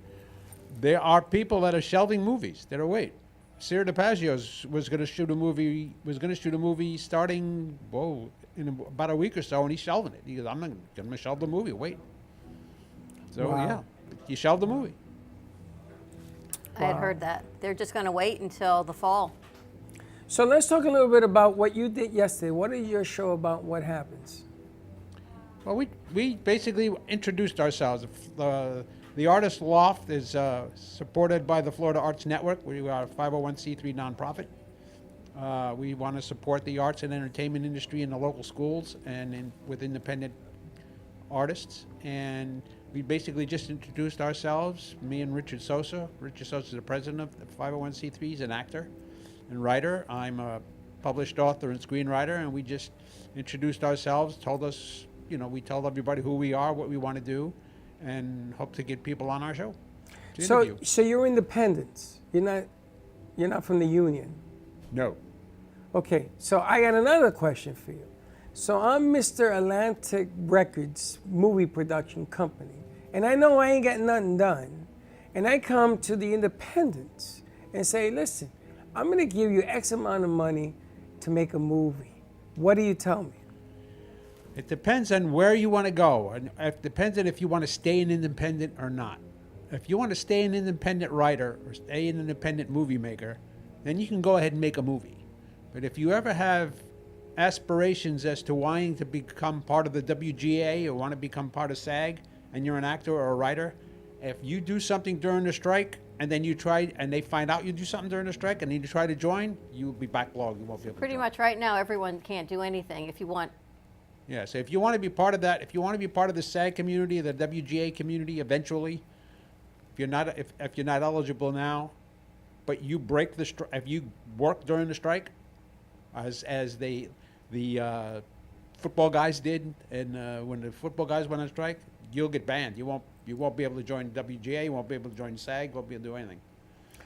There are people that are shelving movies that are wait. Sarah DePazio was going to shoot a movie starting in about a week or so, and he's shelving it. He goes, "I'm not going to shelve the movie. Wait." So yeah, he shelved the movie. I had heard that they're just going to wait until the fall. So let's talk a little bit about what you did yesterday. What is your show about? What happens? Well, we basically introduced ourselves. The Artist Loft is supported by the Florida Arts Network. We are a 501c3 nonprofit. We want to support the arts and entertainment industry in the local schools and with independent artists. And we basically just introduced ourselves, me and Richard Sosa. Richard Sosa is the president of the 501c3. He's an actor and writer. I'm a published author and screenwriter, and we just introduced ourselves, told us, we told everybody who we are, what we want to do, and hope to get people on our show to interview. So you're independent. You're not from the union. No. Okay. So I got another question for you. So I'm Mr. Atlantic Records movie production company, and I know I ain't got nothing done, and I come to the independents and say, listen, I'm going to give you X amount of money to make a movie. What do you tell me? It depends on where you want to go, and it depends on if you want to stay an independent or not. If you want to stay an independent writer or stay an independent movie maker, then you can go ahead and make a movie. But if you ever have aspirations as to wanting to become part of the WGA or want to become part of SAG, and you're an actor or a writer, if you do something during the strike and then they find out you do something during the strike and then you try to join, you'll be backlogged. You won't be able to Pretty join. much right now, everyone can't do anything if you want. Yeah, so if you want to be part of that, if you want to be part of the SAG community, the WGA community eventually, if you're not eligible now, but you break the strike, if you work during the strike, as the football guys did, and when the football guys went on strike, you'll get banned. You won't be able to join WGA. You won't be able to join SAG. You won't be able to do anything.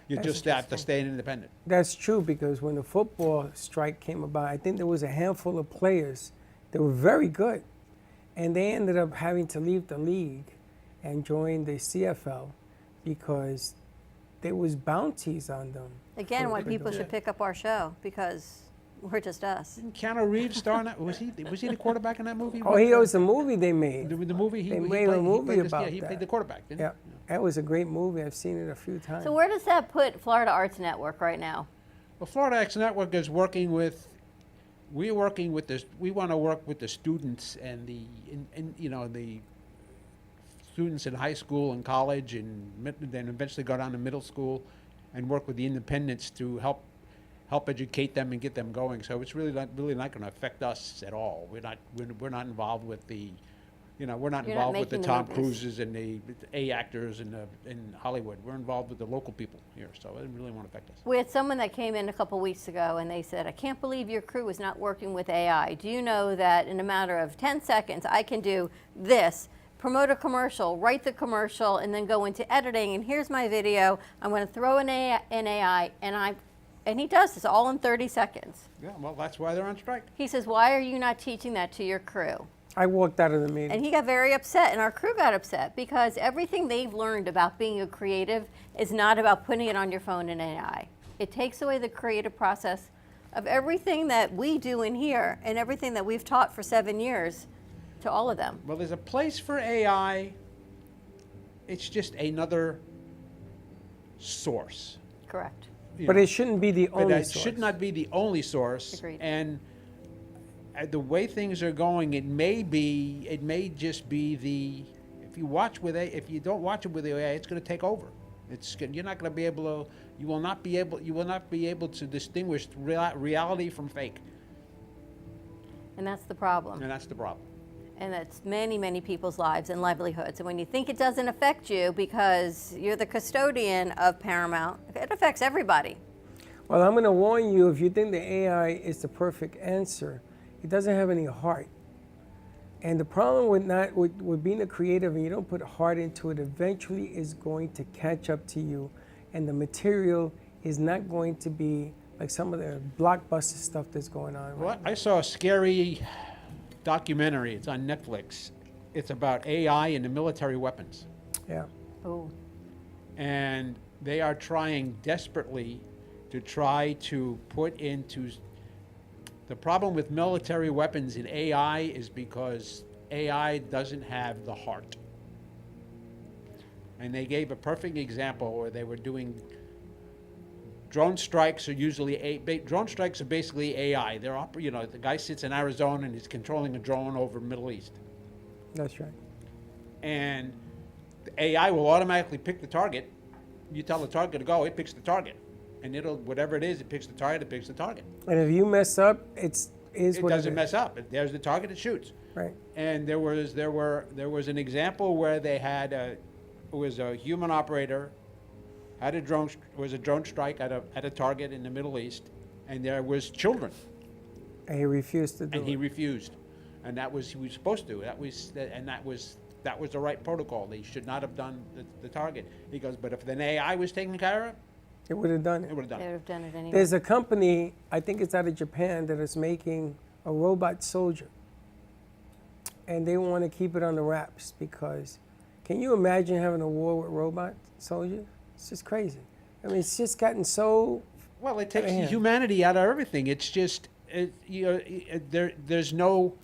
You That's just have to stay independent. That's true, because when the football strike came about, I think there was a handful of players that were very good, and they ended up having to leave the league and join the CFL because there was bounties on them. Again, why for people doing should pick up our show, because we're just us. Didn't Keanu Reeves star in that? Was he the quarterback in that movie? Oh, he was a movie they made. The movie They made a movie about he that. played the quarterback, didn't Yeah, that was a great movie. I've seen it a few times. So where does that put Florida Arts Network right now? Well, Florida Arts Network is working with. We're working with this. We want to work with the students and the students in high school and college, and then eventually go down to middle school, and work with the independents to help educate them and get them going. So it's really not going to affect us at all. We're not involved with the, we're not You're involved not with the making the Tom movies. Cruises and the A actors in Hollywood. We're involved with the local people here, so it really won't affect us. We had someone that came in a couple weeks ago and they said, I can't believe your crew is not working with AI. Do you know that in a matter of 10 seconds, I can do this, promote a commercial, write the commercial, and then go into editing, and here's my video. I'm going to throw in AI, and he does this all in 30 seconds. Yeah, well, that's why they're on strike. He says, why are you not teaching that to your crew? I walked out of the meeting. And he got very upset, and our crew got upset, because everything they've learned about being a creative is not about putting it on your phone in AI. It takes away the creative process of everything that we do in here and everything that we've taught for 7 years to all of them. Well, there's a place for AI. It's just another source. Correct. But it shouldn't be the But only it source. should not be the only source. Agreed. And the way things are going, it may just be the, if you don't watch it with AI, it's going to take over. You're not going to be able to, you will not be able to distinguish reality from fake. And that's the problem. And that's the problem. And that's many, many people's lives and livelihoods. And when you think it doesn't affect you because you're the custodian of Paramount, it affects everybody. Well, I'm going to warn you, if you think the AI is the perfect answer, it doesn't have any heart. And the problem with being a creative and you don't put heart into it, eventually is going to catch up to you, and the material is not going to be like some of the blockbuster stuff that's going on. Well, I saw a scary documentary. It's on Netflix. It's about AI and the military weapons. Yeah. Oh. And they are trying desperately to try to put into. The problem with military weapons in AI is because AI doesn't have the heart. And they gave a perfect example where they were doing drone strikes are usually drone strikes are basically AI. They're the guy sits in Arizona and he's controlling a drone over the Middle East. That's right. And the AI will automatically pick the target. You tell the target to go, it picks the target. And whatever it is, it picks the target, it picks the target. And if you mess up, it doesn't mess up. There's the target, it shoots. Right. And there was an example where they had it was a human operator had a drone strike at a target in the Middle East, and there was children. And he refused to do And he refused, and he was supposed to. That was the right protocol. They should not have done the target. He goes, but if an AI was taking care of it, it would have done it. It would have done They it. would have done it anyway. There's a company, I think it's out of Japan, that is making a robot soldier. And they want to keep it on the wraps because, can you imagine having a war with robot soldiers? It's just crazy. I mean, it's just gotten so. Well, it takes out of hand. humanity out of everything. It's just there's no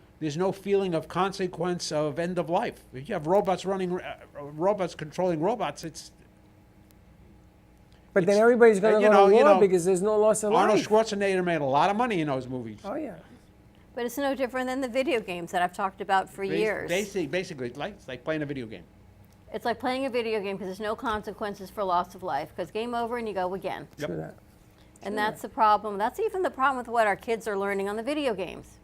feeling of consequence of end of life. If you have robots controlling robots, But then everybody's going to go to war because there's no loss of Arnold life. Schwarzenegger made a lot of money in those movies. Oh, yeah. But it's no different than the video games that I've talked about for years. Basically, it's like playing a video game. It's like playing a video game because there's no consequences for loss of life because game over and you go again. Yep. True that. And that's the problem. That's even the problem with what our kids are learning on the video games.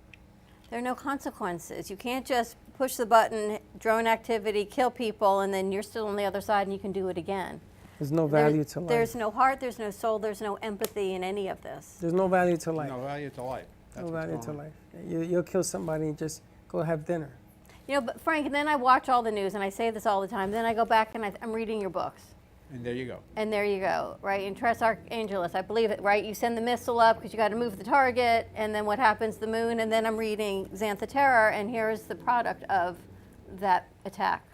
There are no consequences. You can't just push the button, drone activity, kill people, and then you're still on the other side and you can do it again. There's no value to life. There's no heart, there's no soul, there's no empathy in any of this. There's no value to life. No value to life. That's No what's value to going on. life. You'll kill somebody and just go have dinner. You know, but Frank, and then I watch all the news, and I say this all the time, then I go back and I'm reading your books. And there you go. And there you go, right? In Tres Archangelis, I believe it, right? You send the missile up because you got to move the target, and then what happens? The moon, and then I'm reading Xantha Terror, and here's the product of that attack.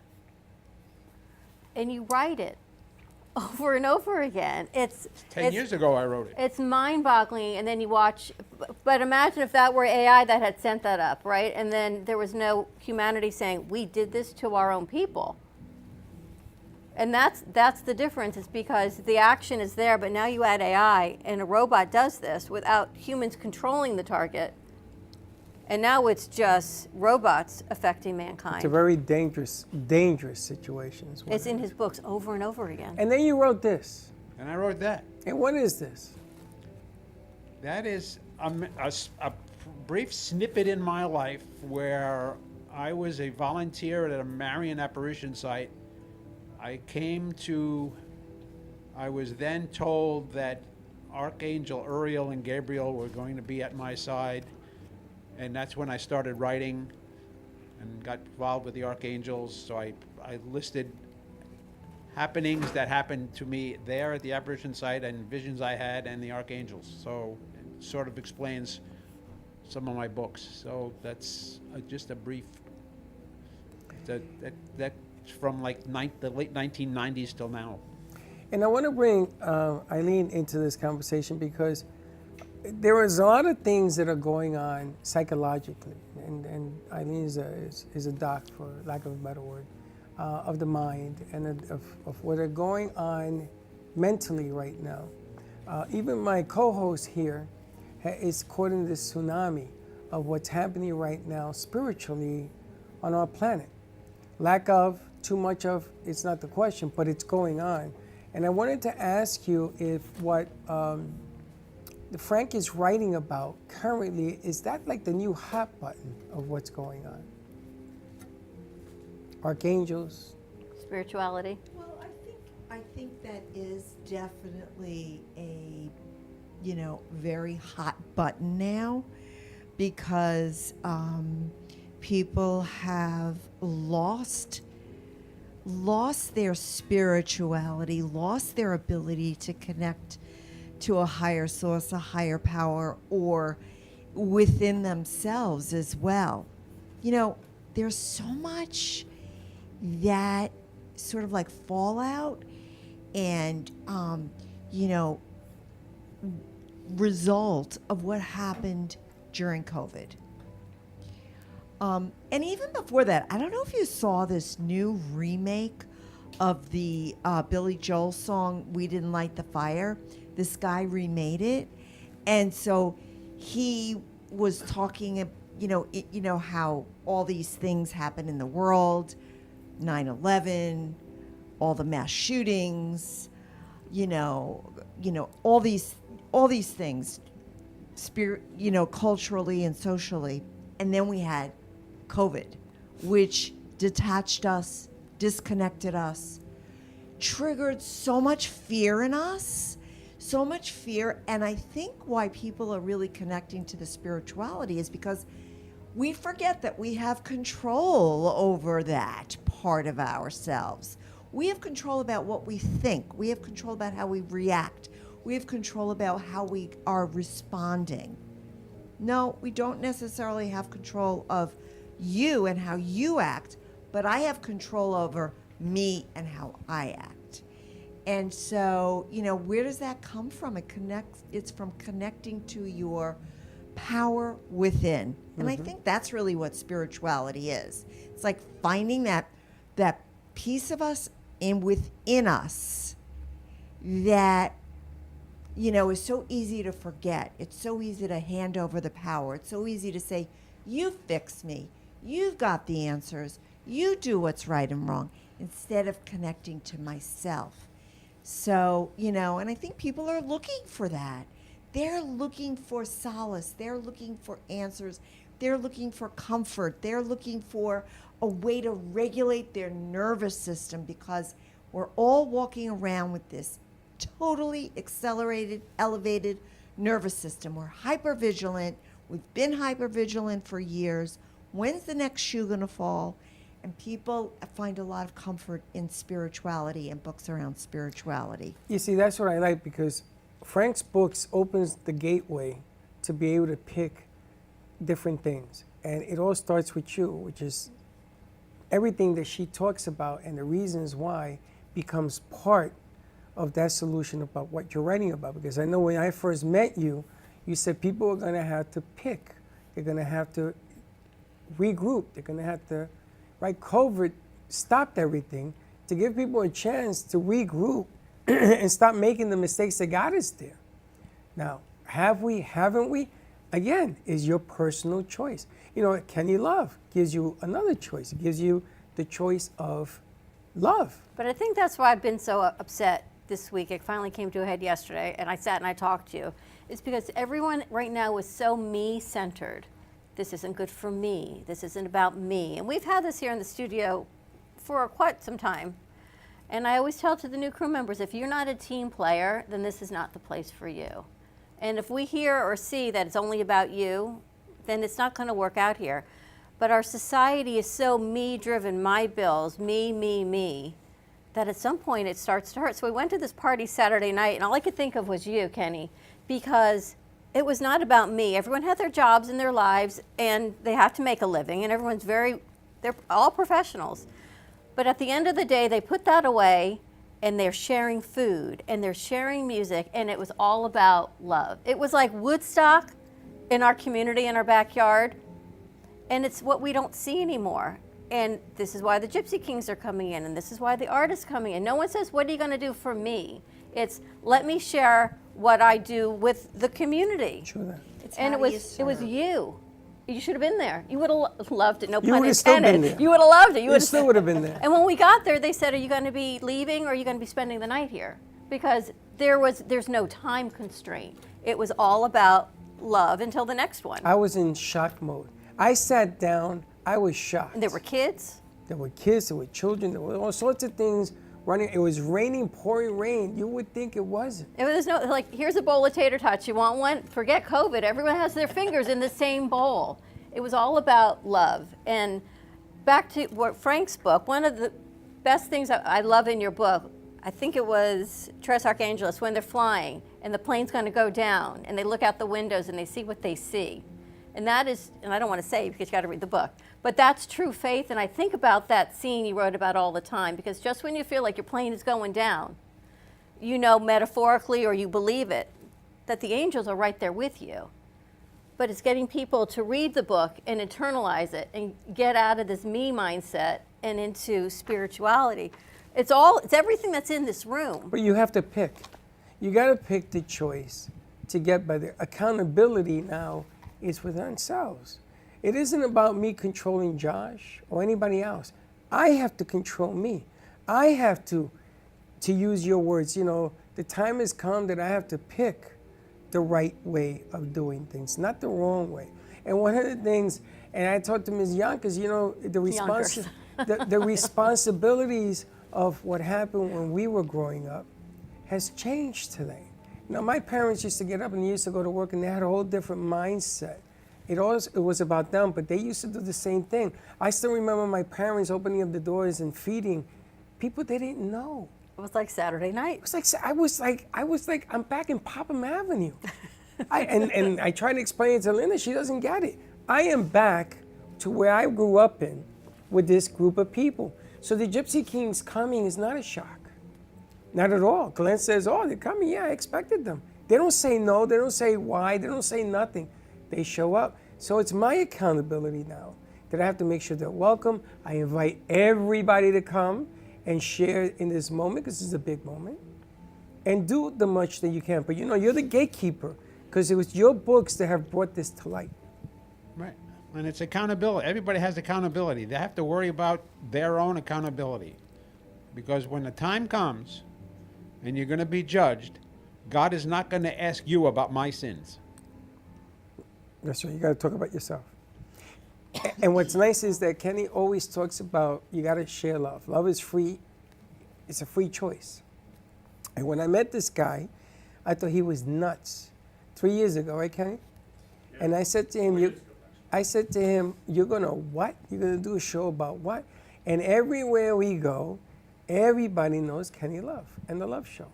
And you write it over and over again. It's 10 years ago I wrote it. It's mind-boggling, and then you watch. But imagine if that were AI that had sent that up, right? And then there was no humanity saying, "We did this to our own people." And that's the difference. It's because the action is there, but now you add AI, and a robot does this without humans controlling the target. And now it's just robots affecting mankind. It's a very dangerous situation. is what It's it in is. his books over and over again. And then you wrote this. And I wrote that. And what is this? That is a brief snippet in my life where I was a volunteer at a Marian apparition site. I was then told that Archangel Uriel and Gabriel were going to be at my side. And that's when I started writing and got involved with the archangels. So I listed happenings that happened to me there at the apparition site and visions I had and the archangels. So it sort of explains some of my books. So that's just a brief, that's from like the late 1990s till now. And I want to bring Eileen into this conversation because there is a lot of things that are going on psychologically, and Eileen is a doc, for lack of a better word, of the mind and of what are going on mentally right now. Even my co-host here is caught in this tsunami of what's happening right now spiritually on our planet. Lack of, too much of, it's not the question, but it's going on. And I wanted to ask you if what Frank is writing about currently, is that like the new hot button of what's going on? Archangels? Spirituality? Well, I think that is definitely a, very hot button now, because people have lost their spirituality, lost their ability to connect to a higher source, a higher power, or within themselves as well. There's so much that sort of like fallout and, result of what happened during COVID. And even before that, I don't know if you saw this new remake of the Billy Joel song, "We Didn't Light the Fire." This guy remade it. And so he was talking, how all these things happen in the world, 9/11, all the mass shootings, all these things, culturally and socially. And then we had COVID, which detached us, disconnected us, triggered so much fear in us, and I think why people are really connecting to the spirituality is because we forget that we have control over that part of ourselves. We have control about what we think. We have control about how we react. We have control about how we are responding. No, we don't necessarily have control of you and how you act, but I have control over me and how I act. And so, where does that come from? It's from connecting to your power within. And I think that's really what spirituality is. It's like finding that piece of us within us that, is so easy to forget. It's so easy to hand over the power. It's so easy to say, you fix me. You've got the answers. You do what's right and wrong, instead of connecting to myself. So, and I think people are looking for that. They're looking for solace. They're looking for answers. They're looking for comfort. They're looking for a way to regulate their nervous system, because We're all walking around with this totally accelerated, elevated nervous system. We're hypervigilant. We've been hypervigilant for years. When's the next shoe going to fall? And people find a lot of comfort in spirituality and books around spirituality. You see, that's what I like, because Frank's books opens the gateway to be able to pick different things. And it all starts with you, which is everything that she talks about and the reasons why becomes part of that solution about what you're writing about. Because I know when I first met you, you said people are going to have to pick. They're going to have to regroup. They're going to have to, right? COVID stopped everything to give people a chance to regroup and stop making the mistakes that got us there. Now, have we, haven't we? Again, is your personal choice. You know, Kenny Love gives you another choice. It gives you the choice of love. But I think that's why I've been so upset this week. It finally came to a head yesterday, and I sat and I talked to you. It's because everyone right now is so me-centered. This isn't good for me. This isn't about me. And we've had this here in the studio for quite some time. And I always tell to the new crew members, if you're not a team player, then this is not the place for you. And if we hear or see that it's only about you, then it's not going to work out here. But our society is so me-driven, my bills, me, that at some point it starts to hurt. So we went to this party Saturday night, and all I could think of was you, Kenny, because it was not about me. Everyone had their jobs and their lives, and they have to make a living, and everyone's they're all professionals. But at the end of the day, they put that away, and they're sharing food, and they're sharing music, and it was all about love. It was like Woodstock in our community, in our backyard, and it's what we don't see anymore. And this is why the Gypsy Kings are coming in, and this is why the artists are coming in. No one says, what are you going to do for me? It's, let me share what I do with the community. True that. And it was you. You should have been there. You would have loved it. No You pun would have still been intended. there. You would have loved it. You still would have been there. And when we got there, they said, are you going to be leaving or are you going to be spending the night here? Because there's no time constraint. It was all about love until the next one. I was in shock mode. I sat down, I was shocked. And there were kids? There were kids, there were children, there were all sorts of things running. It was raining, pouring rain. You would think it wasn't. It was no, like, here's a bowl of tater tots. You want one? Forget COVID. Everyone has their fingers in the same bowl. It was all about love. And back to what Frank's book, one of the best things I love in your book, I think it was Tres Archangelis, when they're flying and the plane's going to go down and they look out the windows and they see what they see. And that is, and I don't want to say because you got to read the book, but that's true faith. And I think about that scene you wrote about all the time, because just when you feel like your plane is going down, you know metaphorically or you believe it, that the angels are right there with you. But it's getting people to read the book and internalize it and get out of this me mindset and into spirituality. It's everything that's in this room. But you have to pick. You got to pick the choice to get by there. Accountability now is with ourselves. It isn't about me controlling Josh or anybody else. I have to control me. I have to use your words, you know, the time has come that I have to pick the right way of doing things, not the wrong way. And one of the things, and I talked to Ms. Yonkers, you know, the responsibilities of what happened when we were growing up has changed today. Now, my parents used to get up and they used to go to work and they had a whole different mindset. It was about them, but they used to do the same thing. I still remember my parents opening up the doors and feeding people they didn't know. It was like Saturday night. It was like, I was like, I'm back in Popham Avenue. And I try to explain it to Linda, she doesn't get it. I am back to where I grew up in with this group of people. So the Gypsy Kings coming is not a shock. Not at all. Glenn says, oh, they're coming. Yeah, I expected them. They don't say no. They don't say why. They don't say nothing. They show up. So it's my accountability now that I have to make sure they're welcome. I invite everybody to come and share in this moment, because this is a big moment, and do the much that you can. But you know, you're the gatekeeper, because it was your books that have brought this to light. Right. And it's accountability. Everybody has accountability. They have to worry about their own accountability. Because when the time comes and you're going to be judged, God is not going to ask you about my sins. That's right. You got to talk about yourself. And what's nice is that Kenny always talks about you got to share love. Love is free. it's a free choice. And when I met this guy, I thought he was nuts. 3 years ago, right, Kenny? Yeah. And I said to him, you're gonna what? You're gonna do a show about what? And everywhere we go, everybody knows Kenny Love and the Love Show.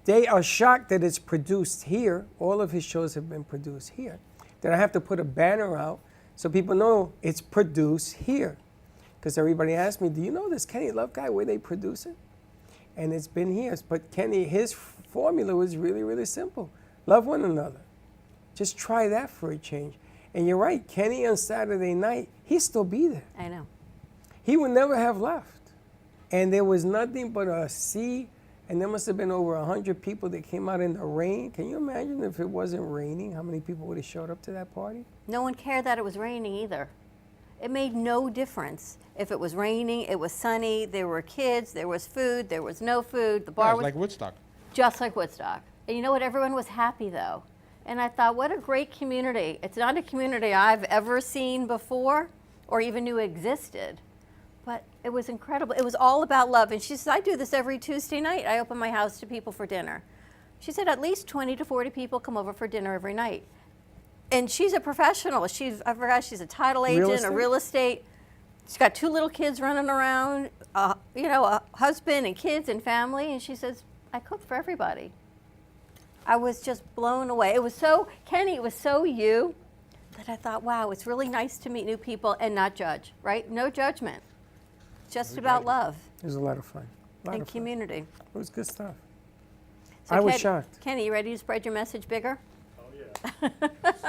They are shocked that it's produced here. All of his shows have been produced here. That I have to put a banner out so people know it's produced here. Because everybody asks me, do you know this Kenny Love guy, where they produce it? And it's been here. But Kenny, his formula was really, really simple. Love one another. Just try that for a change. And you're right, Kenny on Saturday night, he'd still be there. I know. He would never have left. And there was nothing but a sea, and there must have been over 100 people that came out in the rain. Can you imagine if it wasn't raining, how many people would have showed up to that party? No one cared that it was raining either. It made no difference. If it was raining, it was sunny, there were kids, there was food, there was no food, the bar was like Woodstock. Just like Woodstock. And you know what? Everyone was happy though. And I thought, what a great community. It's not a community I've ever seen before or even knew existed. But it was incredible. It was all about love. And she says, I do this every Tuesday night. I open my house to people for dinner. She said at least 20 to 40 people come over for dinner every night. And she's a professional. I forgot she's a title agent, a real estate. She's got 2 little kids running around, a husband and kids and family. And she says, I cook for everybody. I was just blown away. It was so, Kenny, it was so you that I thought, wow, it's really nice to meet new people and not judge, right? No judgment. Just about love. It was a lot of fun. And community. It was good stuff. So I was shocked. Kenny, you ready to spread your message bigger? Oh, yeah.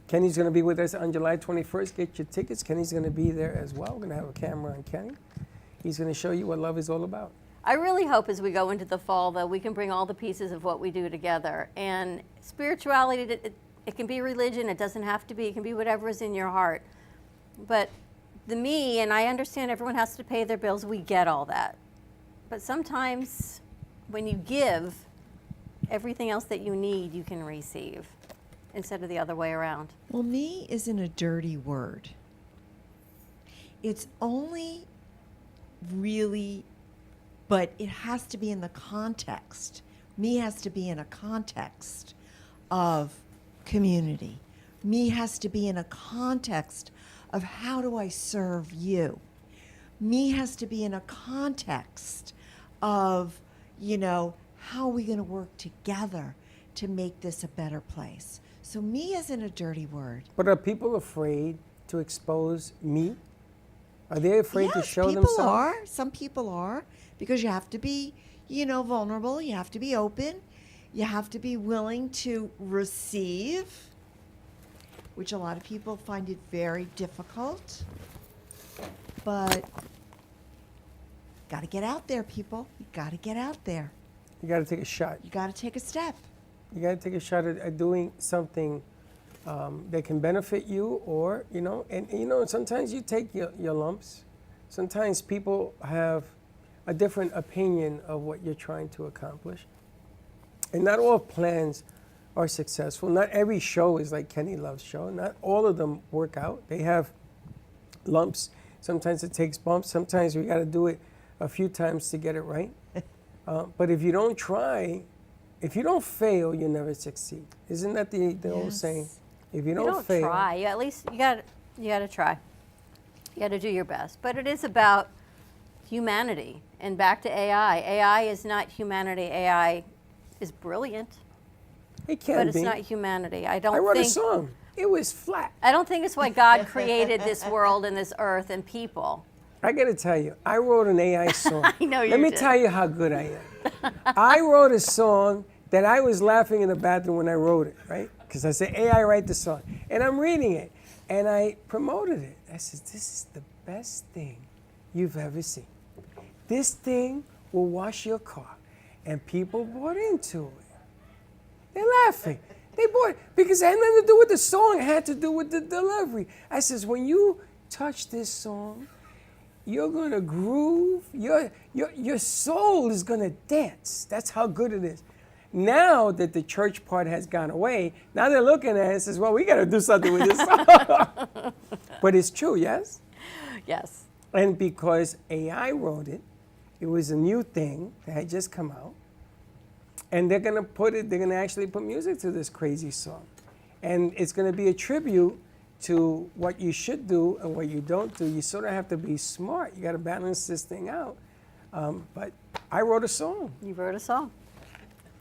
Kenny's going to be with us on July 21st. Get your tickets. Kenny's going to be there as well. We're going to have a camera on Kenny. He's going to show you what love is all about. I really hope as we go into the fall, though, we can bring all the pieces of what we do together. And spirituality, it can be religion. It doesn't have to be. It can be whatever is in your heart. But and I understand everyone has to pay their bills. We get all that. But sometimes when you give, everything else that you need, you can receive instead of the other way around. Well, me isn't a dirty word. It's only really, but it has to be in the context. Me has to be in a context of community. Me has to be in a context of how do I serve you. Me has to be in a context of, how are we going to work together to make this a better place? So me isn't a dirty word. But are people afraid to expose me? Are they afraid to show people themselves? Are. Some people are, because you have to be, vulnerable. You have to be open. You have to be willing to receive, which a lot of people find it very difficult. But got to get out there, people. You got to get out there. You got to take a shot. You got to take a step. You got to take a shot at doing something that can benefit you, or, and sometimes you take your lumps. Sometimes people have a different opinion of what you're trying to accomplish. And not all plans are successful. Not every show is like Kenny Love's show. Not all of them work out. They have lumps. Sometimes it takes bumps. Sometimes we got to do it a few times to get it right. But if you don't try, if you don't fail, you never succeed. Isn't that the old saying? If you don't fail, try. At least you got to try. You got to do your best. But it is about humanity. And back to AI. AI is not humanity. AI is brilliant. It can but it's be. not humanity. I wrote a song. It was flat. I don't think it's why God created this world and this earth and people. I got to tell you, I wrote an AI song. I know you Let me did. tell you how good I am. I wrote a song that I was laughing in the bathroom when I wrote it, right? Because I said, AI, write the song. And I'm reading it. And I promoted it. I said, this is the best thing you've ever seen. This thing will wash your car. And people bought into it. They're laughing. They bought it because it had nothing to do with the song. It had to do with the delivery. I says, when you touch this song, you're going to groove. Your soul is going to dance. That's how good it is. Now that the church part has gone away, now they're looking at it and says, well, we got to do something with this song. But it's true, yes? Yes. And because AI wrote it, It was a new thing that had just come out. And they're going to actually put music to this crazy song. And it's going to be a tribute to what you should do and what you don't do. You sort of have to be smart. You got to balance this thing out. But I wrote a song. You wrote a song.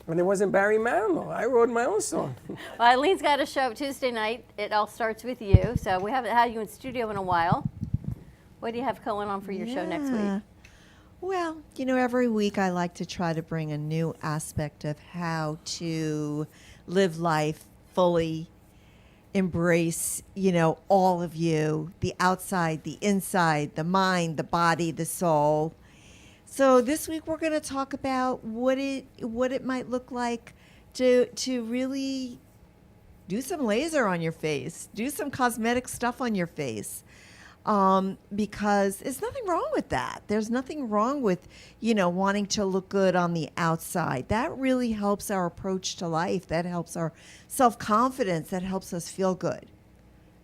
And it wasn't Barry Manilow. I wrote my own song. Well, Eileen's got a show Tuesday night. It all starts with you. So we haven't had you in studio in a while. What do you have going on for your show next week? Well, you know, every week I like to try to bring a new aspect of how to live life fully, embrace, you know, all of you, the outside, the inside, the mind, the body, the soul. So this week we're going to talk about what it might look like to really do some laser on your face, do some cosmetic stuff on your face. Because there's nothing wrong with that. There's nothing wrong with, you know, wanting to look good on the outside. That really helps our approach to life. That helps our self-confidence. That helps us feel good.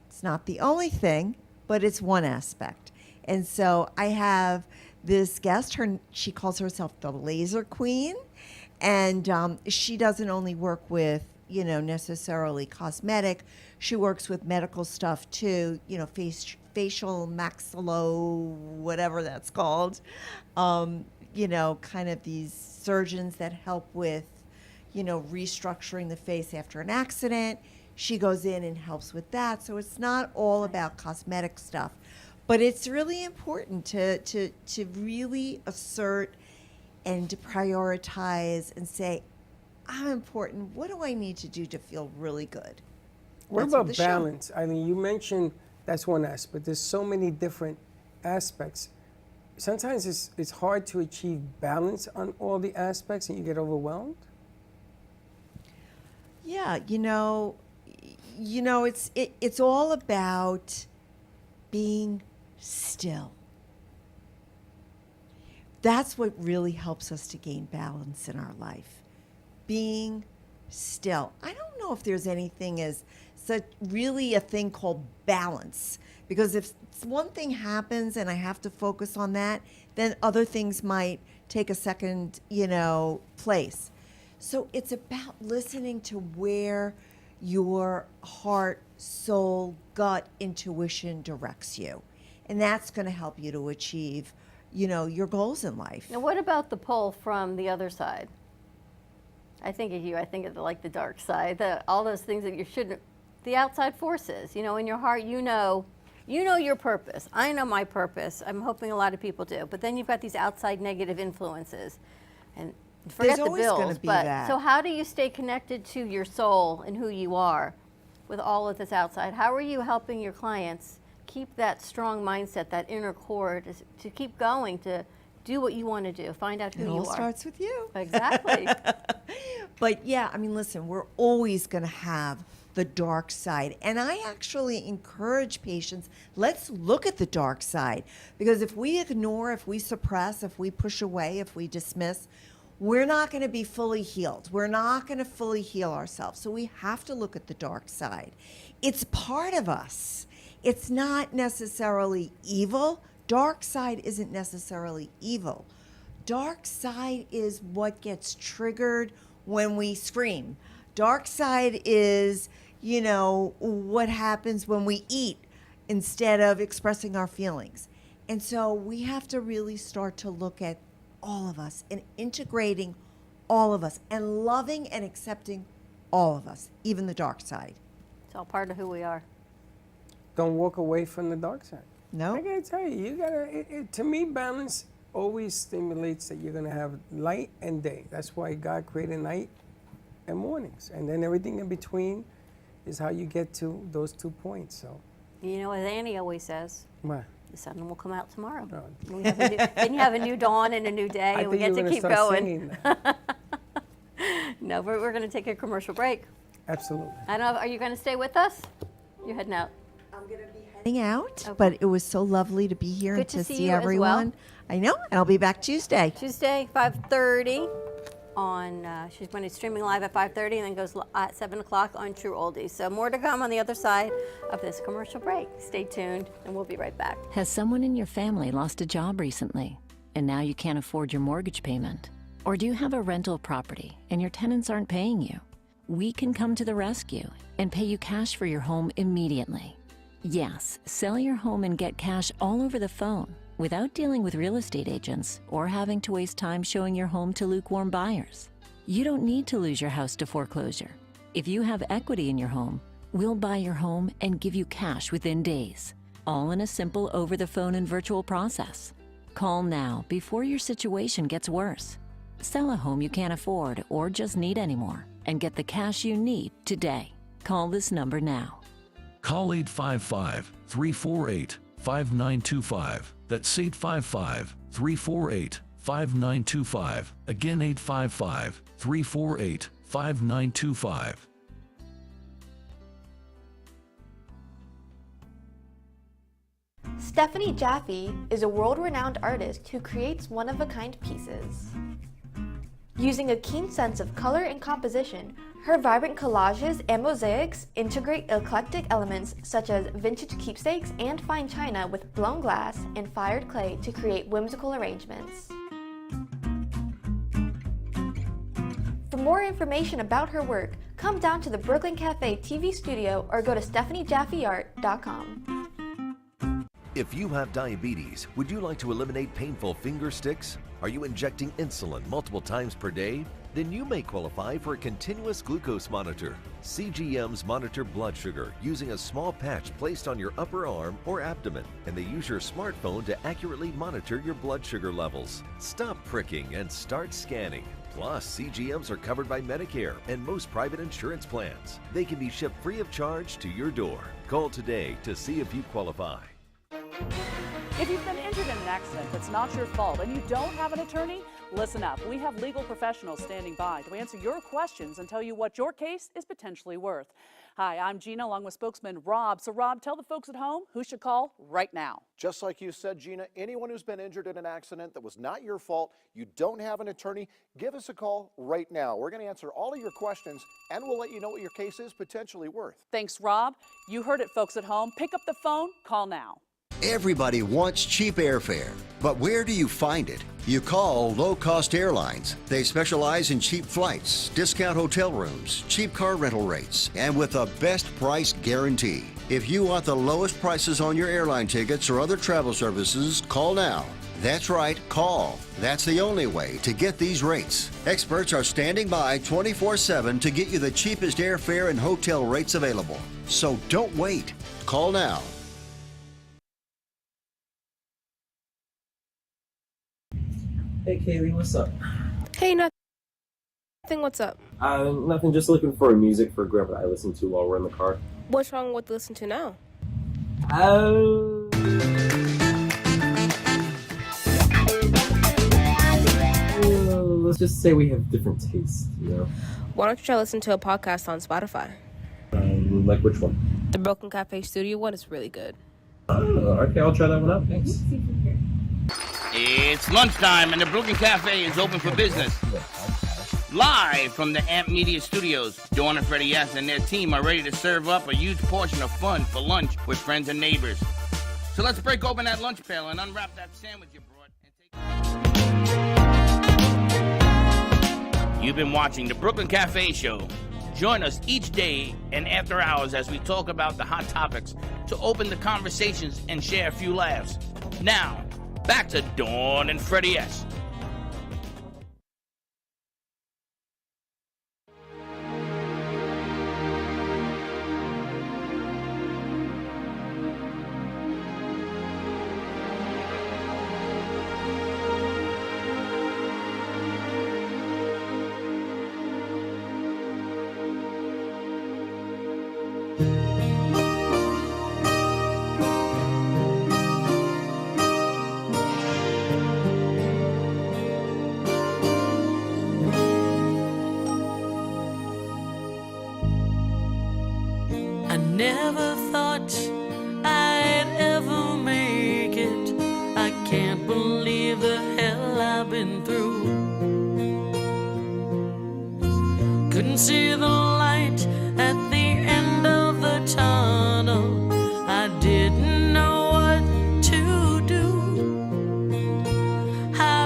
It's not the only thing, but it's one aspect. And so I have this guest. She calls herself the Laser Queen. And she doesn't only work with, you know, necessarily cosmetic. She works with medical stuff too, you know, facial maxillo, whatever that's called. You know, kind of these surgeons that help with, you know, restructuring the face after an accident. She goes in and helps with that. So it's not all about cosmetic stuff, but it's really important to really assert and to prioritize and say, I'm important. What do I need to do to feel really good? What That's about the show. balance? I mean, you mentioned that's one aspect. There's so many different aspects. Sometimes it's hard to achieve balance on all the aspects and you get overwhelmed. Yeah, you know, it's all about being still. That's what really helps us to gain balance in our life. Being still. I don't know if there's anything as such really a thing called balance, because if one thing happens and I have to focus on that, then other things might take a second, you know, place. So it's about listening to where your heart, soul, gut, intuition directs you. And that's going to help you to achieve, you know, your goals in life. Now, what about the pull from the other side? I think of you. I think of like the dark side, all those things that you shouldn't. The outside forces. You know, in your heart, you know your purpose. I know my purpose. I'm hoping a lot of people do. But then you've got these outside negative influences, and forget There's the always bills. gonna be But that. so, how do you stay connected to your soul and who you are, with all of this outside? How are you helping your clients keep that strong mindset, that inner core, to keep going, to do what you want to do, find out who It you all are? starts with you. Exactly. But yeah, I mean, listen, we're always going to have the dark side. And I actually encourage patients, let's look at the dark side. Because if we ignore, if we suppress, if we push away, if we dismiss, we're not going to be fully healed. We're not going to fully heal ourselves. So we have to look at the dark side. It's part of us. It's not necessarily evil. Dark side isn't necessarily evil. Dark side is what gets triggered when we scream. Dark side is, you know, what happens when we eat instead of expressing our feelings. And so we have to really start to look at all of us and integrating all of us and loving and accepting all of us, even the dark side. It's all part of who we are. Don't walk away from the dark side. No. I gotta tell you, to me, balance always stimulates that you're gonna have light and day. That's why God created night and mornings. And then everything in between is how you get to those 2 points. So, You know, as Annie always says, what? the sun will come out tomorrow. Then you have a new dawn and a new day, and we get to keep going. No, we're going to take a commercial break. Absolutely. I don't know, are you going to stay with us? You're heading out. I'm going to be heading out, but it was so lovely to be here Good and to to see see you as everyone. I know, and I'll be back Tuesday. Tuesday, 5:30 on, she's going to be streaming live at 5:30 and then goes at 7 o'clock on True Oldies. So more to come on the other side of this commercial break. Stay tuned, and we'll be right back. Has someone in your family lost a job recently? and now you can't afford your mortgage payment? Or do you have a rental property and your tenants aren't paying you? We can come to the rescue and pay you cash for your home immediately. Yes, sell your home and get cash all over the phone without dealing with real estate agents or having to waste time showing your home to lukewarm buyers. You don't need to lose your house to foreclosure. If you have equity in your home, we'll buy your home and give you cash within days, all in a simple over-the-phone and virtual process. Call now before your situation gets worse. Sell a home you can't afford or just need anymore and get the cash you need today. Call this number now. Call 855-348-5925. That's 855-348-5925. Again, 855-348-5925. Stephanie Jaffe is a world-renowned artist who creates one-of-a-kind pieces. Using a keen sense of color and composition, her vibrant collages and mosaics integrate eclectic elements such as vintage keepsakes and fine china with blown glass and fired clay to create whimsical arrangements. For more information about her work, come down to the Brooklyn Cafe TV studio or go to stephaniejaffeart.com. If you have diabetes, would you like to eliminate painful finger sticks? Are you injecting insulin multiple times per day? Then you may qualify for a continuous glucose monitor. CGMs monitor blood sugar using a small patch placed on your upper arm or abdomen, and they use your smartphone to accurately monitor your blood sugar levels. Stop pricking and start scanning. Plus, CGMs are covered by Medicare and most private insurance plans. They can be shipped free of charge to your door. Call today to see if you qualify. If you've been injured in an accident that's not your fault and you don't have an attorney, listen up. We have legal professionals standing by to answer your questions and tell you what your case is potentially worth. Hi, I'm Gina along with spokesman Rob. So Rob, tell the folks at home who should call right now. Just like you said, Gina, anyone who's been injured in an accident that was not your fault, you don't have an attorney, give us a call right now. We're going to answer all of your questions and we'll let you know what your case is potentially worth. Thanks, Rob. You heard it, folks at home. Pick up the phone, call now. Everybody wants cheap airfare, but where do you find it? You call Low Cost Airlines. They specialize in cheap flights, discount hotel rooms, cheap car rental rates, and with a best price guarantee. If you want the lowest prices on your airline tickets or other travel services, call now. That's right, call. That's the only way to get these rates. Experts are standing by 24/7 to get you the cheapest airfare and hotel rates available. So don't wait. Call now. Hey Kaylee, what's up? Hey, nothing. What's up? Nothing. Just looking for music for Grandpa I listen to while we're in the car. What's wrong with listen to now? Let's just say we have different tastes, you know? Why don't you try listen to a podcast on Spotify? Like which one? The Broken Cafe Studio one is really good. Okay, I'll try that one out. Thanks. It's lunchtime and the Brooklyn Cafe is open for business. Live from the Amp Media Studios, Dawn and Freddie S. and their team are ready to serve up a huge portion of fun for lunch with friends and neighbors. So let's break open that lunch pail and unwrap that sandwich you brought. You've been watching the Brooklyn Cafe Show. Join us each day and after hours as we talk about the hot topics to open the conversations and share a few laughs. Now, back to Dawn and Freddie S. Never thought I'd ever make it. I can't believe the hell I've been through. Couldn't see the light at the end of the tunnel. I didn't know what to do. How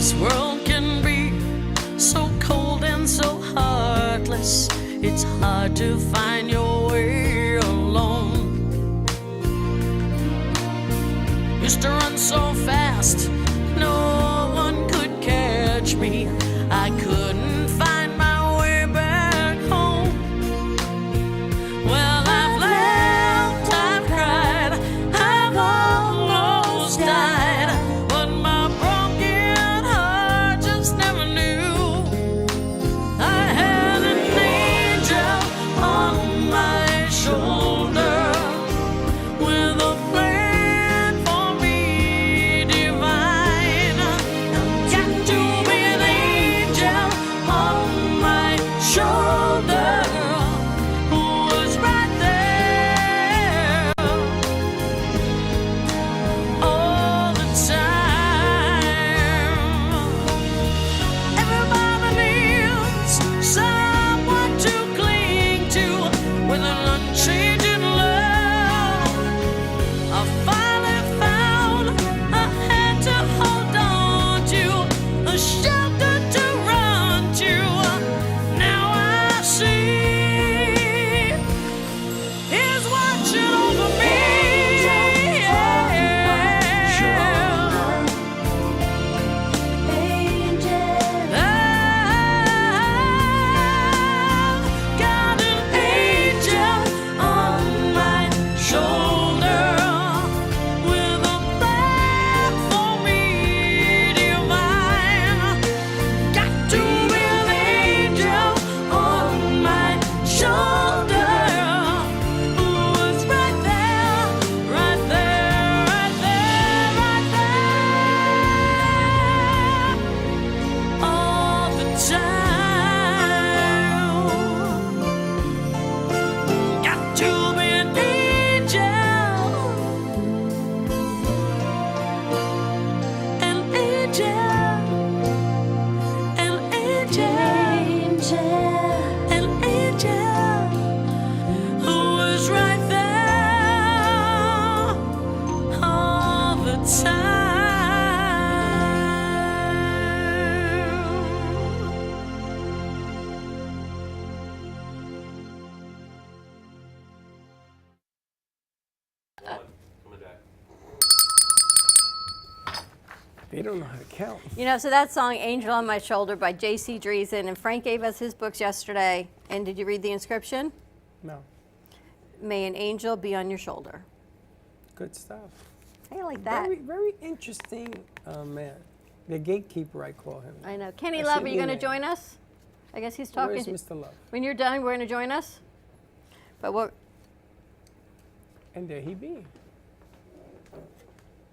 This world can be so cold and so heartless. It's hard to find your way alone. Used to run so fast, no one could catch me. I couldn't find my way back home. Well, I've laughed, I've cried, I've almost died, but my broken heart just never knew I had an angel on my shoulder with a plan for me divine. Got to be an angel on my shoulder who was right there all the time. Everybody needs someone to cling to with an unchanging love. I finally found a hand to hold on to, a shelter to run to. Now I see He's watching over me. Got an angel on my shoulder with a plan for me divine. Got to be an angel on my shoulder who was right there, right there, right there, right there all the time. Got to be an angel, an angel, an angel, an angel who was right there all the time. They don't know how to count. You know, so that song, Angel on My Shoulder by J.C. Dreesen, and Frank gave us his books yesterday. And did you read the inscription? No. May an angel be on your shoulder. Good stuff. I like that. Very, very interesting man. The gatekeeper, I call him. I know. Kenny I Love, see are you your going to name. join us? I guess he's talking. Where's Mr. Love? When you're done, we're going to join us. But what? And there he be.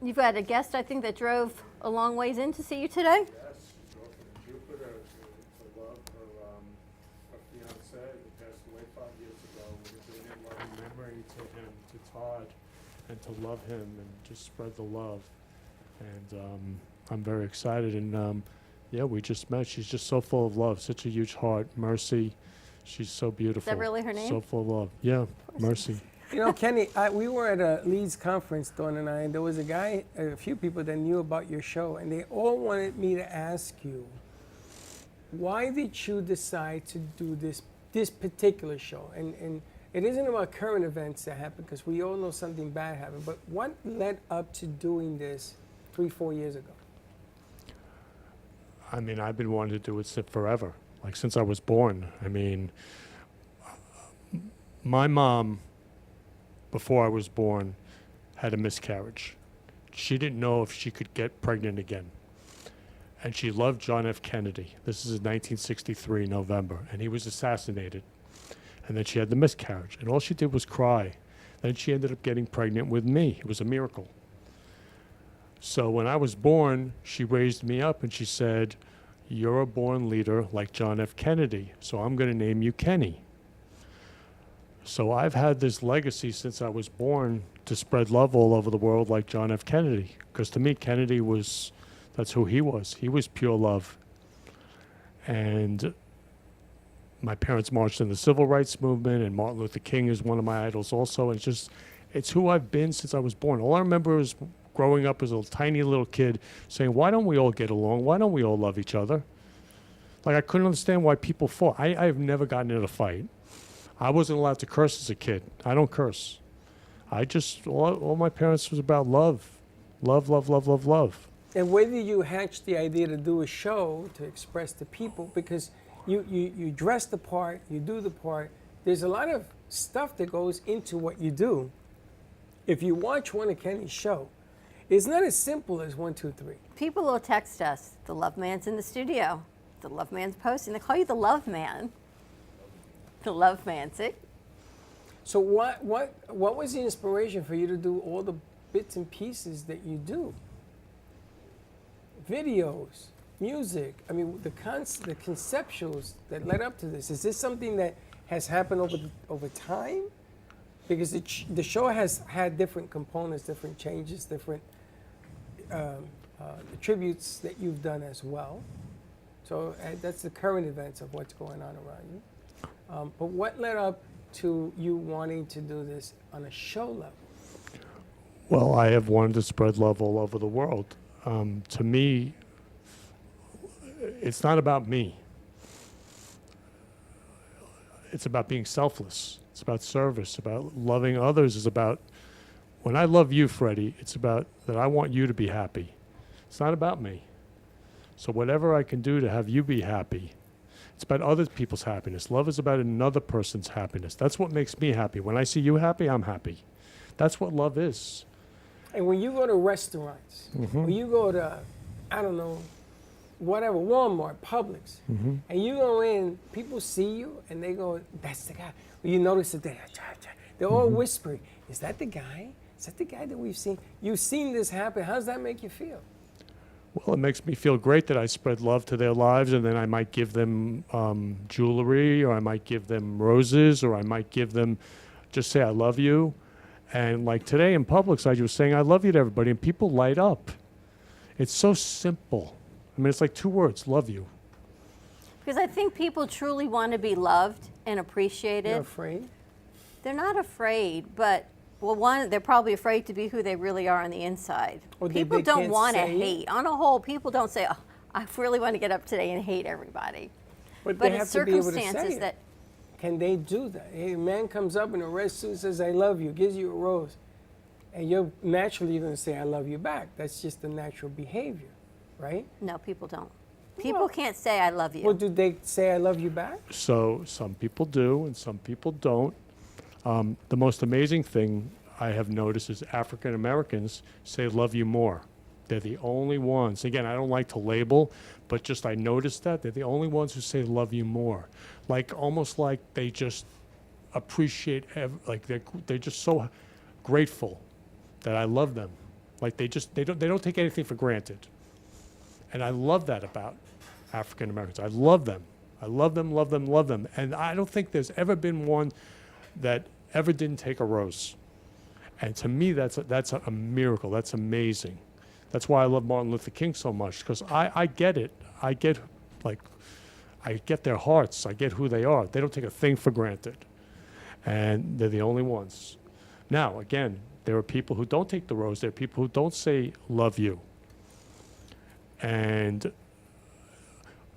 You've got a guest, I think, that drove a long ways in to see you today. Yes, drove from Jupiter to love her fiance who passed away 5 years ago. We're doing a loving memory to him, to Todd, and to love him and just spread the love. And I'm very excited. And yeah, we just met. She's just so full of love, such a huge heart. Mercy, she's so beautiful. really her name? So full of love. Yeah, Mercy. You know, Kenny, we were at a Leeds conference, Dawn and I, and there was a few people that knew about your show, and they all wanted me to ask you, why did you decide to do this particular show? And it isn't about current events that happen, because we all know something bad happened, but what led up to doing this 3-4 years ago? I mean, I've been wanting to do it forever, like since I was born. I mean, my mom, before I was born, had a miscarriage. She didn't know if she could get pregnant again. And she loved John F. Kennedy. This is in 1963, November, and he was assassinated. And then she had the miscarriage, and all she did was cry. Then she ended up getting pregnant with me. It was a miracle. So when I was born, she raised me up and she said, "You're a born leader like John F. Kennedy, so I'm going to name you Kenny." So I've had this legacy since I was born to spread love all over the world like John F. Kennedy. Because to me, Kennedy was, that's who he was. He was pure love. And my parents marched in the civil rights movement, and Martin Luther King is one of my idols also. And it's who I've been since I was born. All I remember is growing up as a tiny little kid saying, why don't we all get along? Why don't we all love each other? Like, I couldn't understand why people fought. I've never gotten in a fight. I wasn't allowed to curse as a kid. I don't curse. All my parents was about love. Love, love, love, love, love. And where did you hatch the idea to do a show to express to people? Because you dress the part, you do the part. There's a lot of stuff that goes into what you do. If you watch one of Kenny's show, it's not as simple as 1, 2, 3. People will text us, the Love Man's in the studio. The Love Man's posting. They call you the Love Man. The Love Man, see? So what was the inspiration for you to do all the bits and pieces that you do? Videos, music, I mean, the conceptuals that led up to this. Is this something that has happened over time? Because the show has had different components, different changes, different tributes that you've done as well. So that's the current events of what's going on around you. But what led up to you wanting to do this on a show level? Well, I have wanted to spread love all over the world. To me, it's not about me. It's about being selfless. It's about service, about loving others. It's about, when I love you, Freddie, it's about that I want you to be happy. It's not about me. So whatever I can do to have you be happy, it's about other people's happiness. Love is about another person's happiness. That's what makes me happy. When I see you happy, I'm happy. That's what love is. And when you go to restaurants, when you go to, I don't know, whatever, Walmart, Publix, and you go in, people see you and they go, that's the guy. You notice that they're all whispering, is that the guy? Is that the guy that we've seen? You've seen this happen. How does that make you feel? Well, it makes me feel great that I spread love to their lives, and then I might give them jewelry, or I might give them roses, or I might give them, just say I love you. And like today in Publix, I was saying I love you to everybody, and people light up. It's so simple. I mean, it's like 2 words, love you. Because I think people truly want to be loved and appreciated. They're afraid? They're not afraid, but, well, one, they're probably afraid to be who they really are on the inside. Or People don't want to hate. On a whole, people don't say, oh, I really want to get up today and hate everybody. But But they it's have to be able to circumstances say it. that, Can they do that? A man comes up in a red suit and says, I love you, gives you a rose. And you're naturally going to say, I love you back. That's just the natural behavior, right? no, people don't. People can't say I love you. Well, do they say, I love you back? So some people do, and some people don't. The most amazing thing I have noticed is African Americans say love you more. They're the only ones. Again, I don't like to label, but just I noticed that they're the only ones who say love you more. Like almost like they just appreciate, like they're just so grateful that I love them. Like they don't take anything for granted. And I love that about African Americans. I love them. I love them, love them, love them. And I don't think there's ever been one that ever didn't take a rose. And to me, that's a miracle. That's amazing. That's why I love Martin Luther King so much, because I get it. I get their hearts. I get who they are. They don't take a thing for granted. And they're the only ones. Now, again, there are people who don't take the rose. There are people who don't say love you. And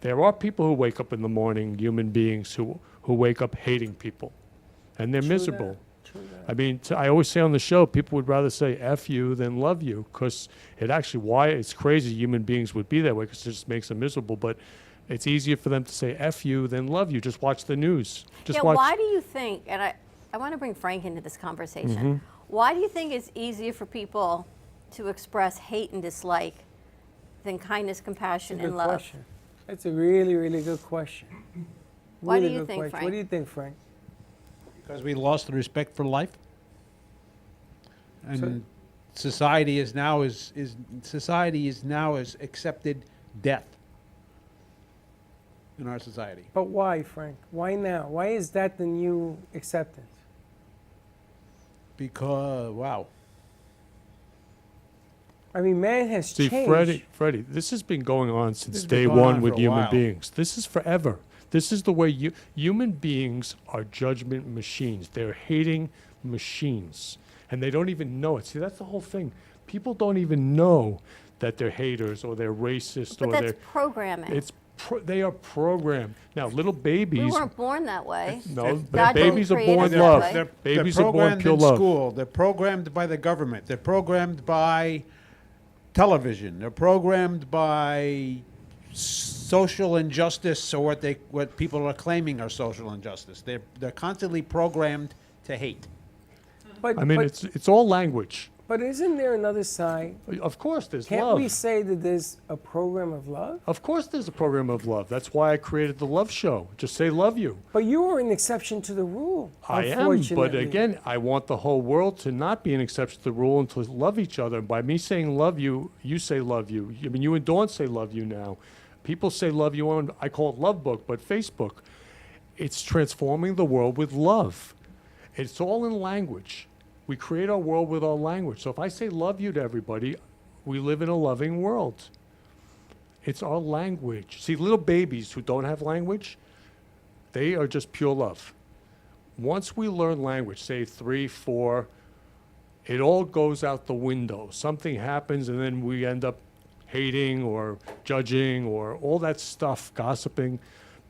there are people who wake up in the morning, human beings who wake up hating people. And they're miserable. I mean, I always say on the show, people would rather say F you than love you, because it's crazy human beings would be that way, because it just makes them miserable. But it's easier for them to say F you than love you. Just watch the news. Why do you think, and I want to bring Frank into this conversation, why do you think it's easier for people to express hate and dislike than kindness, compassion, and love? Question. That's a really, really good question. Why do Really you good think, question. Frank? What do you think, Frank? Because we lost the respect for life, and society is now as accepted death in our society. But why, Frank? Why now? Why is that the new acceptance? Because, wow. I mean, man has See, changed. Freddie, this has been going on since This has day been going one on with for a human while. beings. This is forever. This is the way human beings are judgment machines. They're hating machines, and they don't even know it. See, that's the whole thing. People don't even know that they're haters or they're racist But or that's they're. programming. They are programmed. Now, little babies. We weren't born that way. No, God but babies didn't are create born us that love. way. Babies they're are born programmed pure in love. school. They're programmed by the government. They're programmed by television. They're programmed by social injustice, or what people are claiming are social injustice. They're constantly programmed to hate. But, I mean, but, it's all language. but isn't there another side? Of course, there's Can't love. we say that there's a program of love? Of course, there's a program of love. That's why I created the Love Show. Just say love you. But you are an exception to the rule. I am, but unfortunately. again, I want the whole world to not be an exception to the rule and to love each other. By me saying love you, you say love you. I mean, you and Dawn say love you now. People say love you on, I call it Love Book, but Facebook. It's transforming the world with love. It's all in language. We create our world with our language. So if I say love you to everybody, we live in a loving world. It's our language. See, little babies who don't have language, they are just pure love. Once we learn language, say 3, 4, it all goes out the window. Something happens and then we end up hating or judging or all that stuff, gossiping.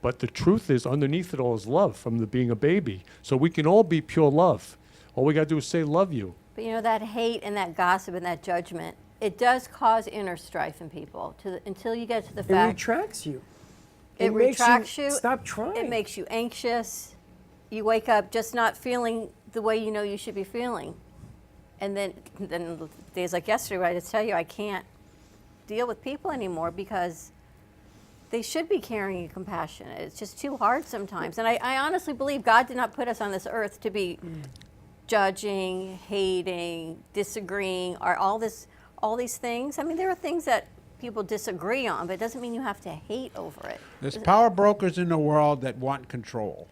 But the truth is, underneath it all is love from being a baby. So we can all be pure love. All we got to do is say love you. But you know, that hate and that gossip and that judgment, it does cause inner strife in people until you get to the It fact. retracts you. It makes retracts you. Stop trying. It makes you anxious. You wake up just not feeling the way you know you should be feeling. And then days like yesterday, I just tell you, I can't deal with people anymore because they should be caring and compassionate. It's just too hard sometimes. And I honestly believe God did not put us on this earth to be judging, hating, disagreeing, or all these things. I mean, there are things that people disagree on, but it doesn't mean you have to hate over it. There's power brokers in the world that want control.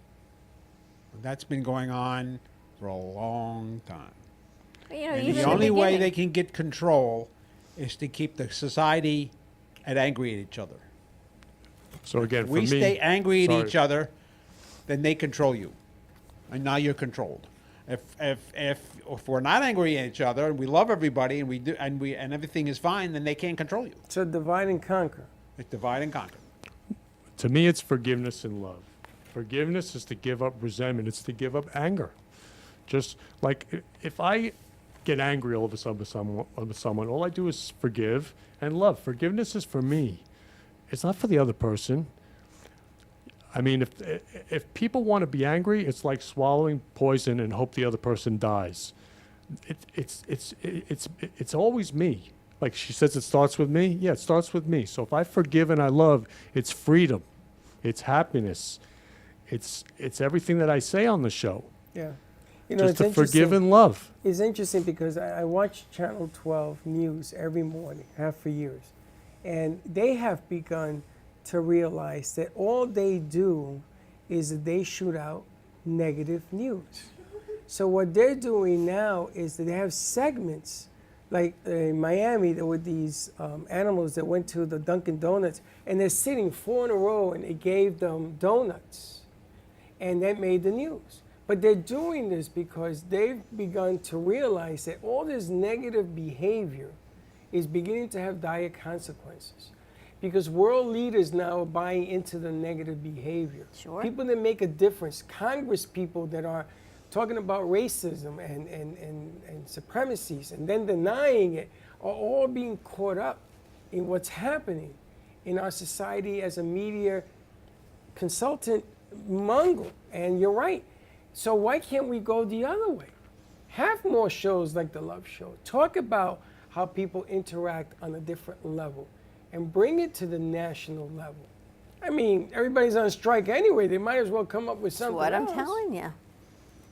That's been going on for a long time. You know, And even the in the only way beginning. they can get control is to keep the society angry at each other. So again, If for we me, stay angry at sorry. each other, then they control you, and now you're controlled. If we're not angry at each other and we love everybody and everything is fine, then they can't control you. So divide and conquer. It's divide and conquer. To me, it's forgiveness and love. Forgiveness is to give up resentment. It's to give up anger. Just like if I get angry all of a sudden with someone, all I do is forgive and love. Forgiveness is for me. It's not for the other person. I mean, if people want to be angry, it's like swallowing poison and hope the other person dies. It's always me. Like she says, it starts with me. Yeah, it starts with me. So if I forgive and I love, it's freedom, it's happiness, it's everything that I say on the show. Yeah. Just to forgive interesting. and love. It's interesting because I watch Channel 12 News every morning, have for years. And they have begun to realize that all they do is that they shoot out negative news. So what they're doing now is that they have segments, like in Miami, there were these animals that went to the Dunkin' Donuts, and they're sitting 4 in a row, and they gave them donuts. And that made the news. But they're doing this because they've begun to realize that all this negative behavior is beginning to have dire consequences. Because world leaders now are buying into the negative behavior. Sure. People that make a difference, Congress people that are talking about racism and supremacies and then denying it, are all being caught up in what's happening in our society as a media consultant mongrel. And you're right. So why can't we go the other way? Have more shows like The Love Show. Talk about how people interact on a different level and bring it to the national level. I mean, everybody's on strike anyway. They might as well come up with That's something what I'm else. telling you.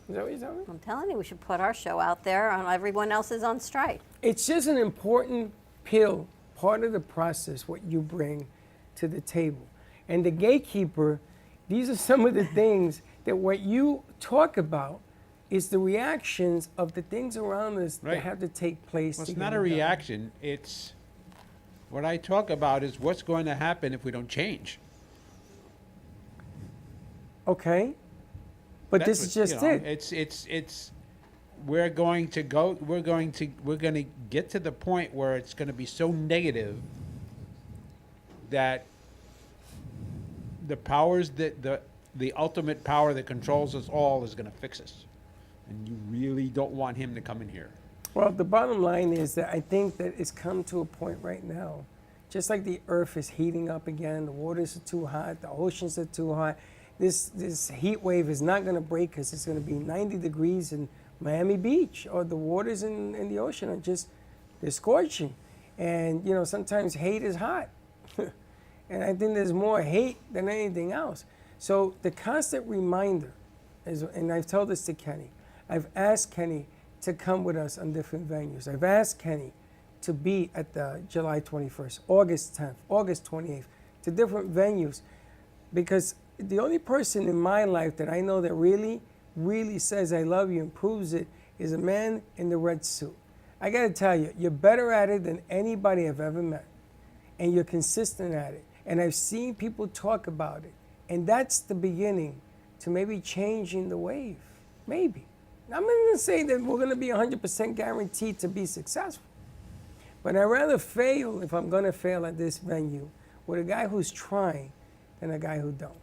Is that what you're telling me? I'm telling you, we should put our show out there and everyone else is on strike. It's just an important pill, part of the process, what you bring to the table. And the gatekeeper, these are some of the things that what you talk about is the reactions of the things around us that have to take place. Well, to it's get not it a done. reaction. It's what I talk about is what's going to happen if we don't change. Okay. But That's this is just what, you know, it. It's we're going to get to the point where it's going to be so negative that the powers that the ultimate power that controls us all is going to fix us. And you really don't want him to come in here. Well, the bottom line is that I think that it's come to a point right now, just like the earth is heating up again, the waters are too hot, the oceans are too hot. This heat wave is not going to break because it's going to be 90 degrees in Miami Beach, or the waters in the ocean are just, they're scorching. And, you know, sometimes hate is hot. And I think there's more hate than anything else. So the constant reminder is, and I've told this to Kenny, I've asked Kenny to come with us on different venues. I've asked Kenny to be at the July 21st, August 10th, August 28th, to different venues, because the only person in my life that I know that really, really says I love you and proves it is a man in the red suit. I gotta tell you, you're better at it than anybody I've ever met, and you're consistent at it. And I've seen people talk about it, and that's the beginning to maybe changing the wave, maybe. I'm not gonna say that we're gonna be 100% guaranteed to be successful, but I'd rather fail, if I'm gonna fail at this venue, with a guy who's trying than a guy who don't.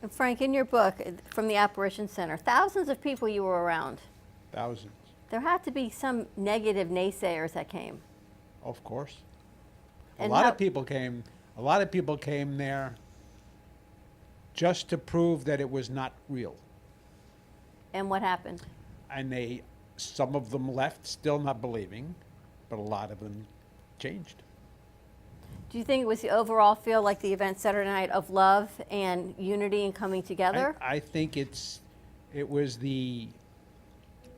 And Frank, in your book, from the Apparition Center, thousands of people you were around. Thousands. There had to be some negative naysayers that came. Of course. And A lot of people came there just to prove that it was not real. And what happened? And some of them left still not believing, but a lot of them changed. Do you think it was the overall feel like the event Saturday night of love and unity and coming together? I think it was the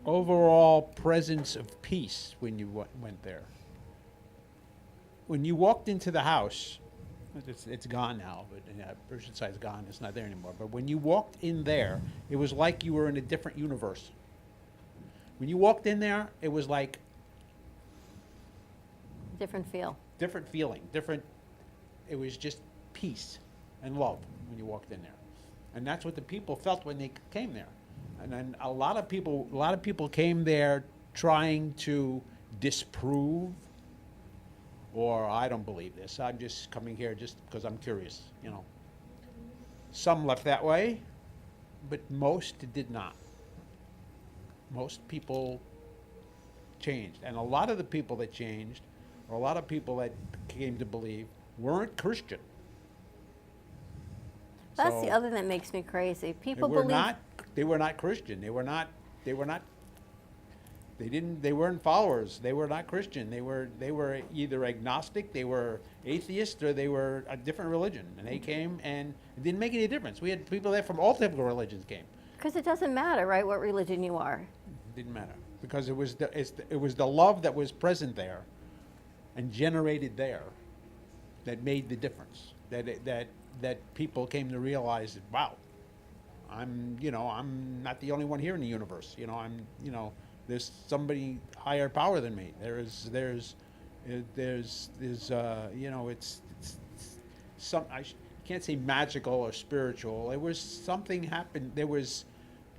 overall presence of peace when you went there. When you walked into the house, it's gone now, but Oceanside's gone, it's not there anymore. But when you walked in there, it was like you were in a different universe. When you walked in there, it was like Different feel. different feeling, it was just peace and love when you walked in there. And that's what the people felt when they came there. And then a lot of people came there trying to disprove, or I don't believe this, I'm just coming here just because I'm curious, you know. Some left that way, but most did not. Most people changed. And a lot of the people that changed, or a lot of people that came to believe, weren't Christian. That's the other that makes me crazy. People They were believe not Christian. They weren't followers. They were not Christian. They were either agnostic, they were atheist, or they were a different religion. And they came, and it didn't make any difference. We had people there from all typical religions came. because it doesn't matter, right, what religion you are. It didn't matter, because it was the love that was present there and generated there that made the difference. That people came to realize that, wow, I'm not the only one here in the universe. There's somebody higher power than me. It's some, can't say magical or spiritual. It was something happened. There was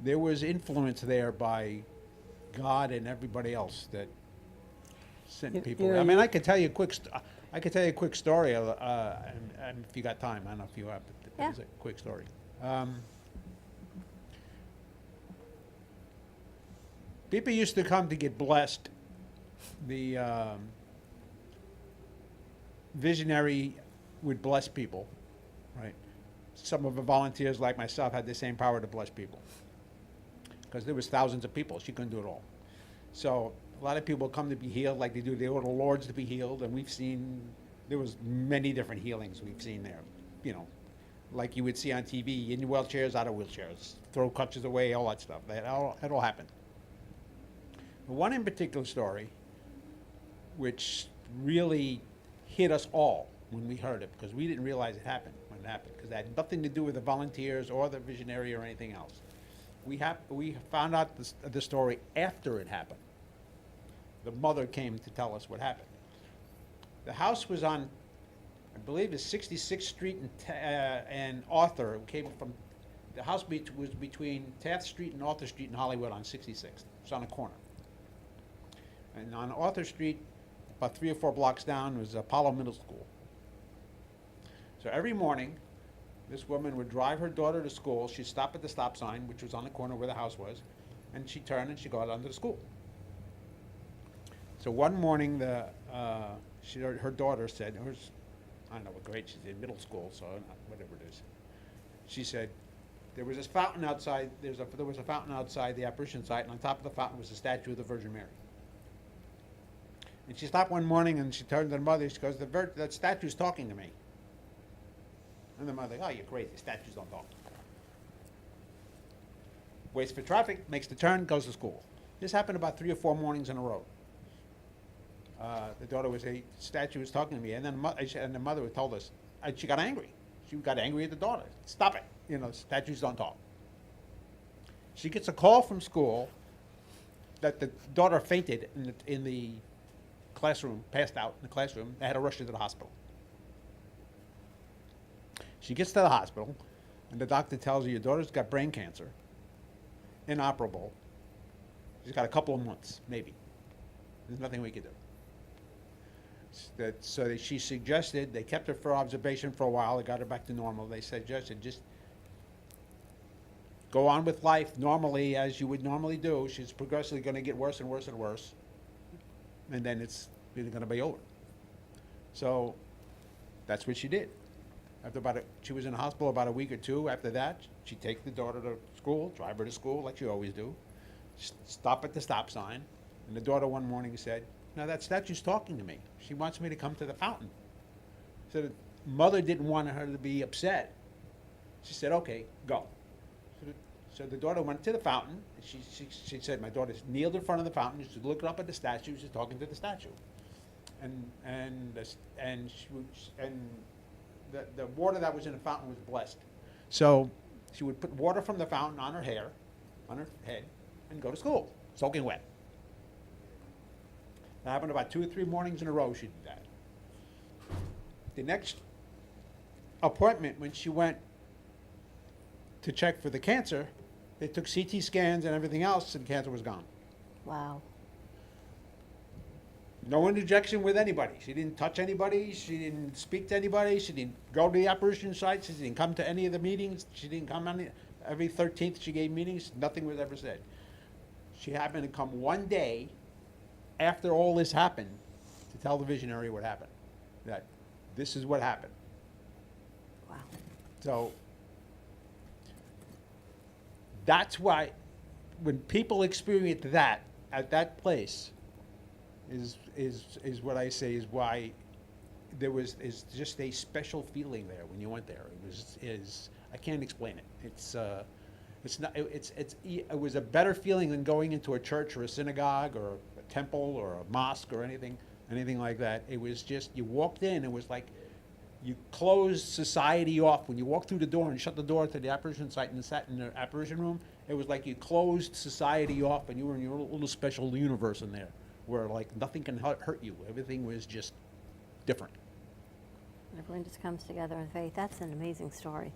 influence there by God and everybody else that sent people. I mean, I could tell you a quick story. And if you got time, I don't know if you have, but there's a quick story. People used to come to get blessed. The visionary would bless people, right? Some of the volunteers, like myself, had the same power to bless people, because there was thousands of people. She couldn't do it all. So a lot of people come to be healed, like they do. They order lords to be healed, and we've seen there was many different healings we've seen there. Like you would see on TV, in wheelchairs, out of wheelchairs, throw crutches away, all that stuff. That all happened. One in particular story, which really hit us all when we heard it, because we didn't realize it happened when it happened, because it had nothing to do with the volunteers or the visionary or anything else. We found out the story after it happened. The mother came to tell us what happened. The house was on, I believe, it's 66th Street and Arthur. It came from, the house was between Taft Street and Arthur Street in Hollywood on 66th. It's on a corner. And on Arthur Street, about 3 or 4 blocks down, was Apollo Middle School. So every morning, this woman would drive her daughter to school. She'd stop at the stop sign, which was on the corner where the house was, and she'd turn and she'd go out onto the school. So one morning, her daughter said, I don't know what grade she's in, middle school, so whatever it is. She said, there was this fountain outside, there was a fountain outside the apparition site, and on top of the fountain was a statue of the Virgin Mary. And she stopped one morning and she turned to the mother, she goes, that statue's talking to me. And the mother, oh, you're crazy, statues don't talk. Waits for traffic, makes the turn, goes to school. This happened about 3 or 4 mornings in a row. The daughter would say, statue was talking to me, and then the mother told us, and she got angry. She got angry at the daughter. Stop it, statues don't talk. She gets a call from school that the daughter fainted in the classroom, passed out in the classroom. They had to rush her to the hospital. She gets to the hospital, and the doctor tells her, your daughter's got brain cancer, inoperable. She's got a couple of months, maybe. There's nothing we can do. She suggested, they kept her for observation for a while, they got her back to normal. They suggested just go on with life normally as you would normally do. She's progressively going to get worse and worse and worse. And then it's really going to be over. So that's what she did. She was in the hospital about a week or 2. After that, she'd take the daughter to school, drive her to school like she always do, stop at the stop sign. And the daughter one morning said, now that statue's talking to me. She wants me to come to the fountain. So the mother didn't want her to be upset. She said, okay, go. So the daughter went to the fountain. She said, my daughter kneeled in front of the fountain. She looked up at the statue. She's talking to the statue. And the water that was in the fountain was blessed. So she would put water from the fountain on her hair, on her head, and go to school, soaking wet. That happened about 2 or 3 mornings in a row she did that. The next appointment, when she went to check for the cancer, they took CT scans and everything else, and the cancer was gone. Wow. No interjection with anybody. She didn't touch anybody. She didn't speak to anybody. She didn't go to the apparition site. She didn't come to any of the meetings. She didn't come on every 13th she gave meetings. Nothing was ever said. She happened to come one day after all this happened to tell the visionary what happened, that this is what happened. Wow. So that's why when people experience that at that place is what I say is why is just a special feeling there when you went there. I can't explain it. It was a better feeling than going into a church or a synagogue or a temple or a mosque or anything like that. It was just, you walked in, it was like you closed society off. When you walked through the door and shut the door to the apparition site and sat in the apparition room, it was like you closed society off and you were in your little special universe in there where like nothing can hurt you. Everything was just different. Everyone just comes together in faith. That's an amazing story.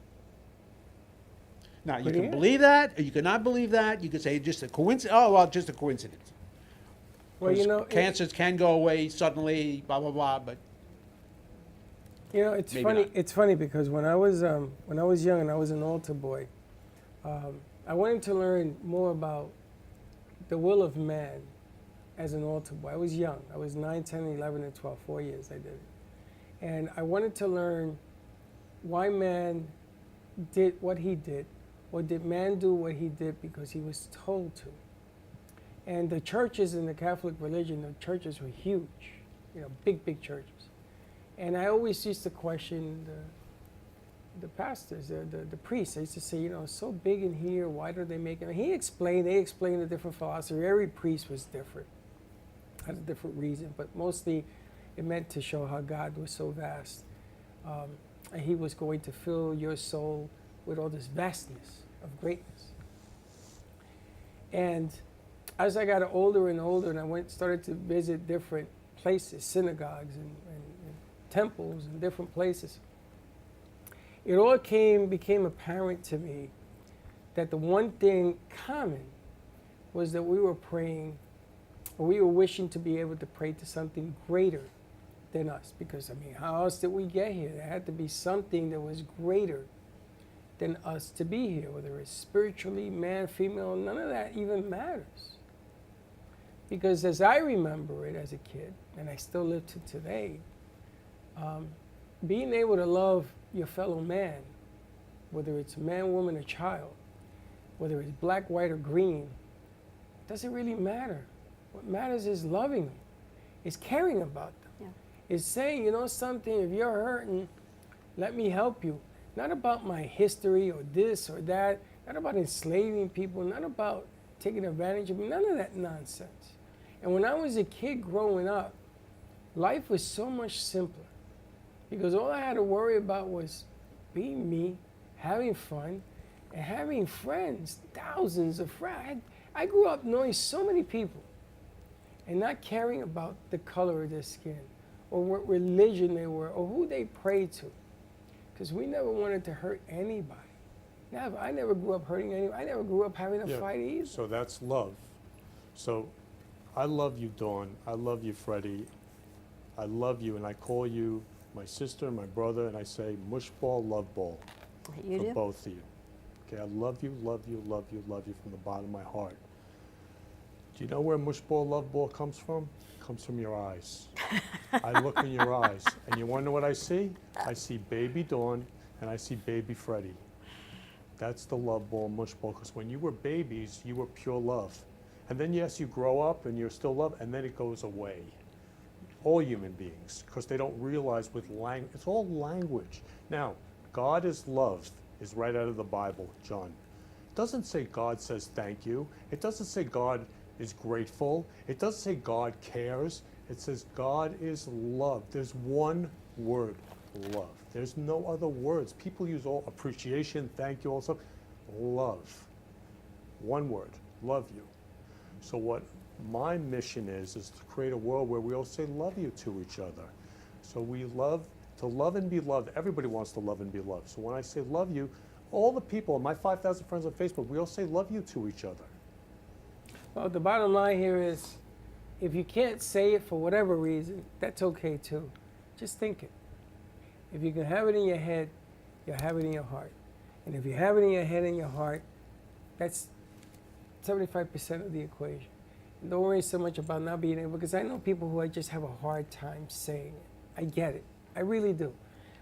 Now, you can believe that, or you cannot believe that. You could say just a coincidence. Oh, well, just a coincidence. Well, cancers can go away suddenly, blah, blah, blah, but it's funny. not. It's funny because when I was young and I was an altar boy, I wanted to learn more about the will of man as an altar boy. I was young. I was 9, 10, 11, and 12, 4 years I did it. And I wanted to learn why man did what he did, or did man do what he did because he was told to. And the churches in the Catholic religion, the churches were huge, big, big churches. And I always used to question the pastors, the priests. I used to say, it's so big in here, why do they make it? And they explained a different philosophy. Every priest was different, had a different reason, but mostly it meant to show how God was so vast. And he was going to fill your soul with all this vastness of greatness. And as I got older and older, and I started to visit different places, synagogues and temples and different places, it all became apparent to me that the one thing common was that we were praying or we were wishing to be able to pray to something greater than us. Because, I mean, how else did we get here? There had to be something that was greater than us to be here, whether it's spiritually, man, female, none of that even matters. Because as I remember it as a kid, and I still live to today, being able to love your fellow man, whether it's a man, woman, or child, whether it's black, white, or green, doesn't really matter. What matters is loving them, is caring about them, is saying, you know something, if you're hurting, let me help you. Not about my history or this or that, not about enslaving people, not about taking advantage of me, none of that nonsense. And when I was a kid growing up, life was so much simpler because all I had to worry about was being me, having fun, and having friends, thousands of friends. I grew up knowing so many people and not caring about the color of their skin or what religion they were or who they prayed to, because we never wanted to hurt anybody. Never. I never grew up hurting anyone. I never grew up having a fight either. So that's love. So I love you, Dawn. I love you, Freddie. I love you, and I call you my sister, my brother, and I say mushball, love ball You for do? both of you. Okay, I love you, love you, love you, love you from the bottom of my heart. Do you know where mushball, love ball comes from? It comes from your eyes. I look in your eyes, and you want to know what I see? I see baby Dawn, and I see baby Freddie. That's the love ball, mush ball, because when you were babies, you were pure love. And then, yes, you grow up and you're still love, and then it goes away. All human beings, because they don't realize with language, it's all language. Now, God is love, is right out of the Bible, John. It doesn't say God says thank you. It doesn't say God is grateful. It doesn't say God cares. It says God is love. There's one word, love. There's no other words. People use all appreciation, thank you, all stuff. Love. One word, love you. So what my mission is to create a world where we all say love you to each other. So we love, to love and be loved. Everybody wants to love and be loved. So when I say love you, all the people, my 5,000 friends on Facebook, we all say love you to each other. Well, the bottom line here is, if you can't say it for whatever reason, that's okay too. Just think it. If you can have it in your head, you'll have it in your heart. And if you have it in your head and your heart, that's 75% of the equation. And don't worry so much about not being able, because I know people who just have a hard time saying it. I get it. I really do.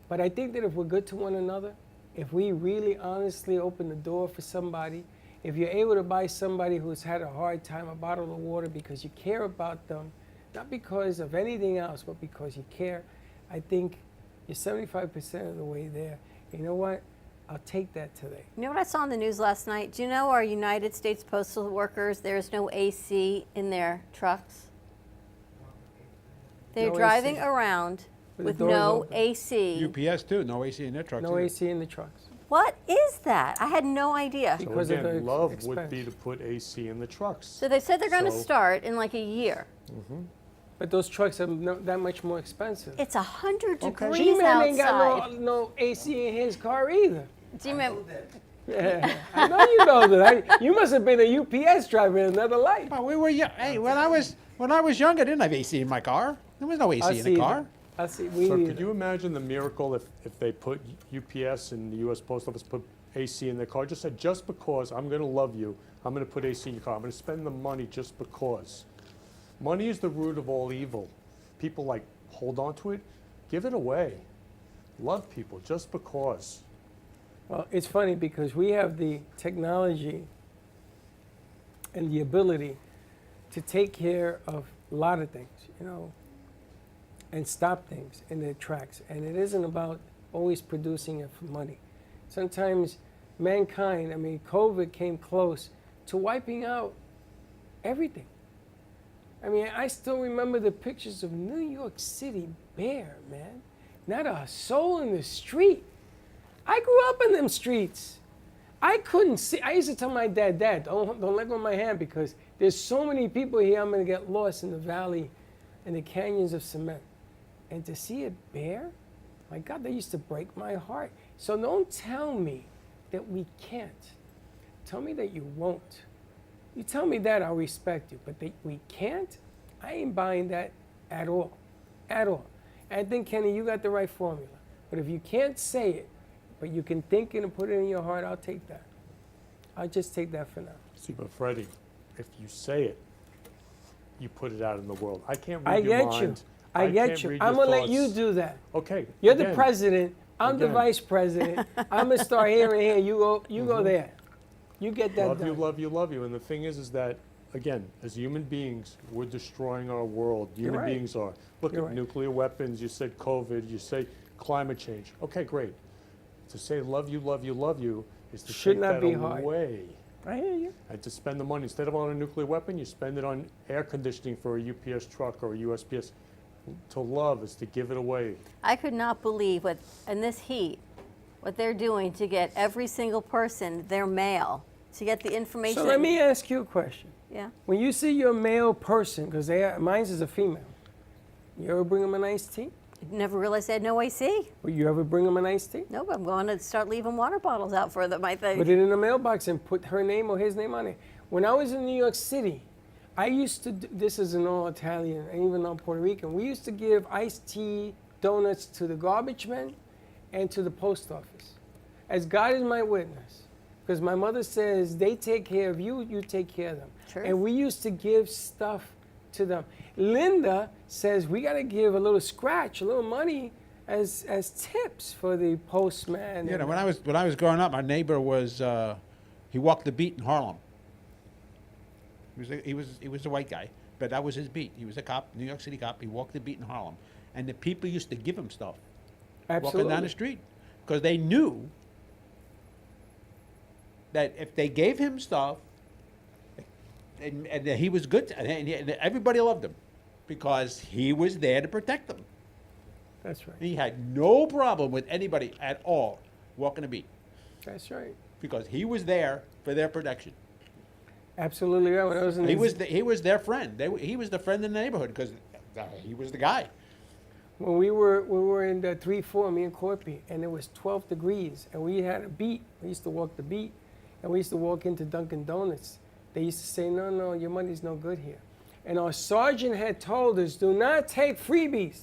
But I think that if we're good to one another, if we really honestly open the door for somebody, if you're able to buy somebody who's had a hard time a bottle of water because you care about them, not because of anything else, but because you care, I think you're 75% of the way there. You know what? I'll take that today. You know what I saw on the news last night? Do you know our United States postal workers, there's no AC in their trucks? They're No driving AC. around With the with doors no open. AC. UPS too, no AC in their trucks. No either. AC in the trucks. What is that? I had no idea. So Because of again, the love expense. would be to put AC in the trucks. So they said they're going to So- start in like a year. But those trucks are that much more expensive. It's 100 degrees G-Man ain't got outside. no AC in his car either. G-Man, Yeah, I know you know that. You must have been a UPS driver in another life. Well, we were hey, when I was young, I didn't have AC in my car. There was no AC in the car. I see. We So need could you imagine the miracle if they put UPS and the U.S. Post Office put AC in their car? Just said, just because I'm going to love you, I'm going to put AC in your car. I'm going to spend the money just because. Money is the root of all evil. People like hold on to it, give it away. Love people just because. Well, it's funny because we have the technology and the ability to take care of a lot of things, you know, and stop things in their tracks. And it isn't about always producing it for money. Sometimes mankind, I mean, COVID came close to wiping out everything. I mean, I still remember the pictures of New York City bare, man. Not a soul in the street. I grew up in them streets. I couldn't see. I used to tell my dad, don't let go of my hand because there's so many people here, I'm going to get lost in the valley and the canyons of cement. And to see it bare, my God, that used to break my heart. So don't tell me that we can't. Tell me that you won't. You tell me that, I'll respect you. But that we can't, I ain't buying that at all. At all. I think, Kenny, you got the right formula. But if you can't say it, but you can think it and put it in your heart, I'll take that. I'll just take that for now. See, but Freddie, if you say it, you put it out in the world. I can't read I your get mind. you. I get can't you. read I'm your going to let you thoughts. do that. Okay. You're the again, president. I'm the again. vice president. I'm going to start here and here. You go there. You get that Love done. you, love you, love you. And the thing is that, again, as human beings, we're destroying our world. You're Human right. beings are. Look You're at right. nuclear weapons. You said COVID. You say climate change. Okay, great. To say love you, love you, love you is to Should take not that be hard. away. I hear you. And to spend the money, instead of on a nuclear weapon, you spend it on air conditioning for a UPS truck or a USPS. To love is to give it away. I could not believe what, in this heat, what they're doing to get every single person their mail, to get the information. So let me ask you a question. Yeah. When you see your male person, because mine is a female, you ever bring them an iced tea? Never realized they had no AC. Will you ever bring them an iced tea? Nope, I'm going to start leaving water bottles out for them, I think. Put it in the mailbox and put her name or his name on it. When I was in New York City, I used to, this is an all Italian and even non Puerto Rican, we used to give iced tea, donuts to the garbage men and to the post office. As God is my witness, because my mother says they take care of you, you take care of them. True. And we used to give stuff to them. Linda says we got to give a little scratch, a little money as tips for the postman. You know, and, when I was growing up, our neighbor was he walked the beat in Harlem. He was a white guy, but that was his beat. He was a cop, New York City cop. He walked the beat in Harlem, and the people used to give him stuff, Absolutely. walking down the street, because they knew that if they gave him stuff, and he was good, and everybody loved him, because he was there to protect them. That's right. He had no problem with anybody at all walking the beat, That's right. because he was there for their protection. Absolutely right. When I was in He the- he was their friend. He was the friend in the neighborhood because he was the guy. When we were in the 3-4, me and Corpy, and it was 12 degrees, and we had a beat. We used to walk the beat, and we used to walk into Dunkin' Donuts. They used to say, no, your money's no good here. And our sergeant had told us, do not take freebies.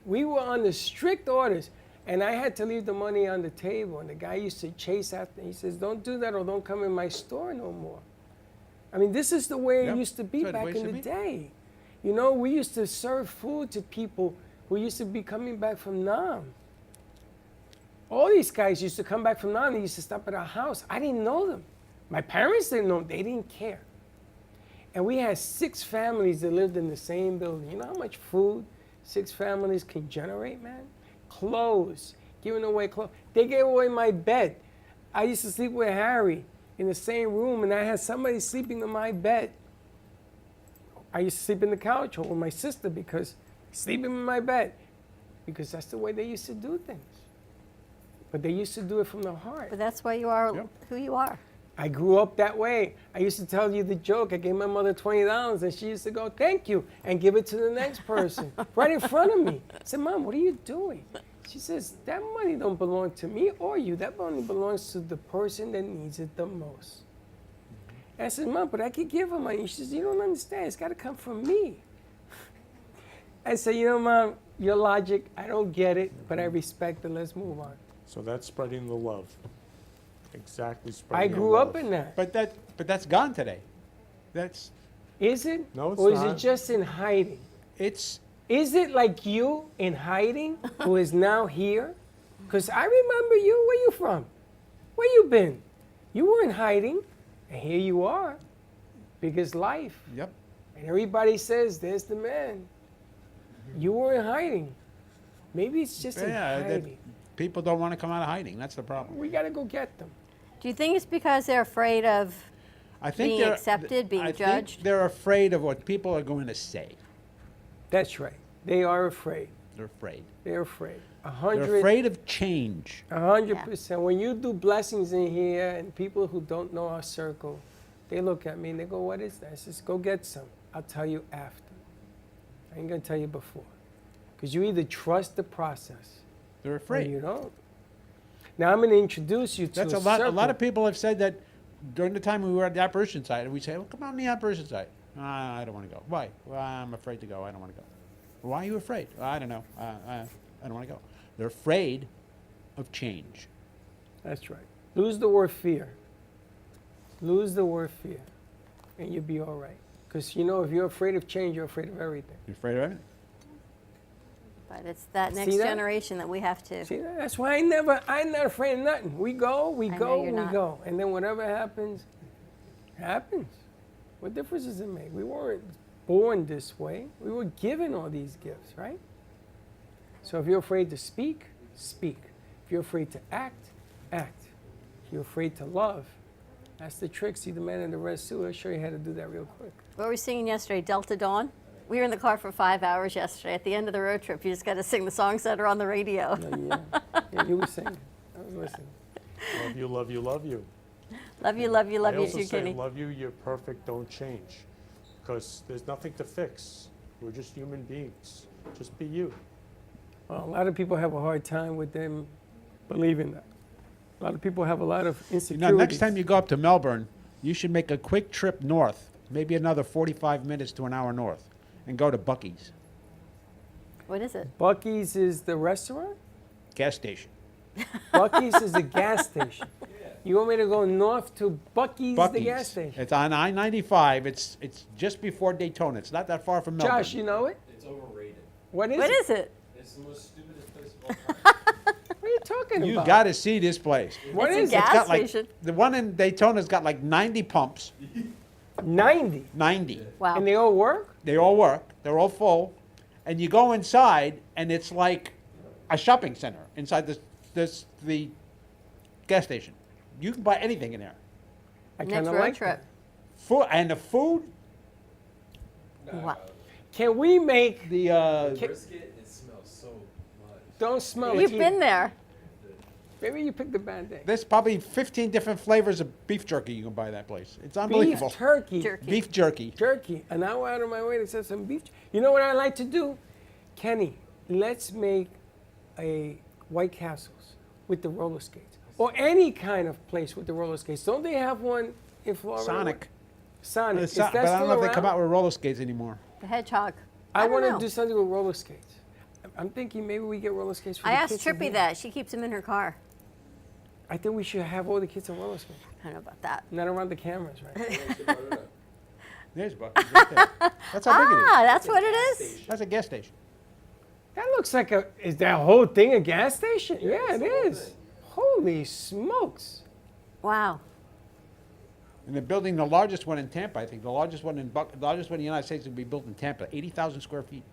We were under strict orders, and I had to leave the money on the table, and the guy used to chase after me. He says, don't do that or don't come in my store no more. I mean, this is the way it used to be That's the way back it in the should be. day. You know, we used to serve food to people who used to be coming back from Nam. All these guys used to come back from Nam. They used to stop at our house. I didn't know them. My parents didn't know them. They didn't care. And we had 6 families that lived in the same building. You know how much food 6 families can generate, man? Clothes, giving away clothes. They gave away my bed. I used to sleep with Harry in the same room, and I had somebody sleeping in my bed. I used to sleep in the couch or with my sister because sleeping in my bed, because that's the way they used to do things. But they used to do it from the heart. But that's why you are who you are. I grew up that way. I used to tell you the joke. I gave my mother $20, and she used to go, thank you, and give it to the next person right in front of me. I said, Mom, what are you doing? She says, that money don't belong to me or you. That money belongs to the person that needs it the most. And I said, Mom, but I could give her money. She says, you don't understand. It's got to come from me. I said, you know, Mom, your logic, I don't get it, but I respect it. Let's move on. So that's spreading the love. Exactly I spreading the grew love. up in that. But that's gone today. That's Is it? No, it's or is not. it just in hiding? It's. Is it like you in hiding who is now here? Because I remember you. Where you from? Where you been? You were in hiding, and here you are. Biggest life. Yep. And everybody says, there's the man. You were in hiding. Maybe it's just in hiding. People don't want to come out of hiding. That's the problem. We got to go get them. Do you think it's because they're afraid of I think being they're- accepted, being I judged? think they're afraid of what people are going to say. That's right. They are afraid. They're afraid. They're afraid. They're afraid of change. 100%. When you do blessings in here and people who don't know our circle, they look at me and they go, what is that? I says, go get some. I'll tell you after. I ain't going to tell you before. Because you either trust the process They're or afraid. you don't. Now I'm going to introduce you to That's a a lot. A circle. lot of people have said that during the time we were at the operation site. We say, "Well, come on the operation site." I don't want to go. Why? Well, I'm afraid to go. I don't want to go. Why are you afraid? I don't know. I don't want to go. They're afraid of change. That's right. Lose the word fear. Lose the word fear, and you'll be all right. Because, you know, if you're afraid of change, you're afraid of everything. You're afraid of everything? But it's that See next that? generation that we have to. See, that's why I'm not afraid of nothing. We go, we I know go, you're we not. go. And then whatever happens, happens. What difference does it make? We weren't born this way. We were given all these gifts, right? So if you're afraid to speak, speak. If you're afraid to act, act. If you're afraid to love, that's the trick. See the man in the red suit? I'll show you how to do that real quick. What were we singing yesterday? Delta Dawn? We were in the car for 5 hours yesterday. At the end of the road trip, you just got to sing the songs that are on the radio. Yeah, you were singing. I was listening. Love you, love you, love you. Love you, love you, love I you also too, say, Kenny. love you, you're perfect, don't change. Because there's nothing to fix. We're just human beings. Just be you. Well, a lot of people have a hard time with them believing that. A lot of people have a lot of You insecurities. know, next time you go up to Melbourne, you should make a quick trip north, maybe another 45 minutes to an hour north, and go to Buc-ee's. What is it? Buc-ee's is the restaurant? Gas station. Buc-ee's is the gas station. You want me to go north to Buc-ee's, the gas station? It's on I-95. It's just before Daytona. It's not that far from Melbourne. Josh, you know it? It's overrated. What is What it? is it? It's the most stupidest place of all time. What are you talking You about? got to see this place. What It's a is it? gas It's got like, station. the one in Daytona's got like 90 pumps. 90. 90. Wow. And they all work? They all work. They're all full. And you go inside, and it's like a shopping center inside the gas station. You can buy anything in there. I Next kind of road like trip. that. Food, and the food, Wow. Can we make the Brisket, it smells so much. Don't smell You've it. been there. Maybe you picked the bad day. there's probably 15 different flavors of beef jerky you can buy at that place. It's unbelievable. Beef turkey. Jerky. Beef jerky. Jerky. An hour out of my way to set some beef. You know what I like to do? Kenny, let's make a White Castles with the roller skates. Or any kind of place with the roller skates. Don't they have one in Florida? Sonic. Sonic. Is But that I don't still know if they come around? out with roller skates anymore. The hedgehog. I don't want to know. do something with roller skates. I'm thinking maybe we get roller skates for I the asked kids. in Trippy here. that. She keeps them in her car. I think we should have all the kids on roller skates. I don't know about that. Not around the cameras, right? There's Buc-ee's right there. That's how big it is. Ah, that's what it is. That's a gas station. That looks like a. Is that whole thing a gas station? Yeah, it is. Holy smokes! Wow. And they're building the largest one in Tampa. I think the largest one in the largest one in the United States will be built in Tampa. 80,000 square feet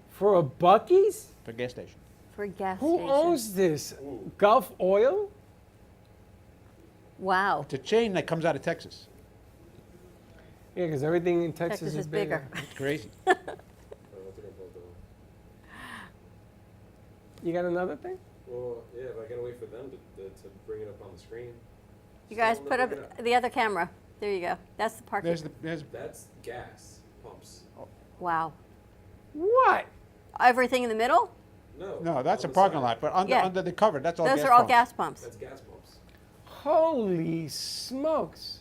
For a Buc-ee's? for a gas station. For a gas Who station. owns this? Gulf Oil? Wow. It's a chain that comes out of Texas. Yeah, because everything in Texas, Texas is bigger. It's crazy. You got another thing? Well, yeah, but I gotta wait for them to bring it up on the screen. You guys Tell them put to up bring it up. the other camera. There you go. That's the parking. That's gas pumps. Wow. What? Everything in the middle? No, that's a parking lot. But under, Yeah. under the cover, that's all Those gas are all pumps. gas pumps. That's gas pumps. Holy smokes!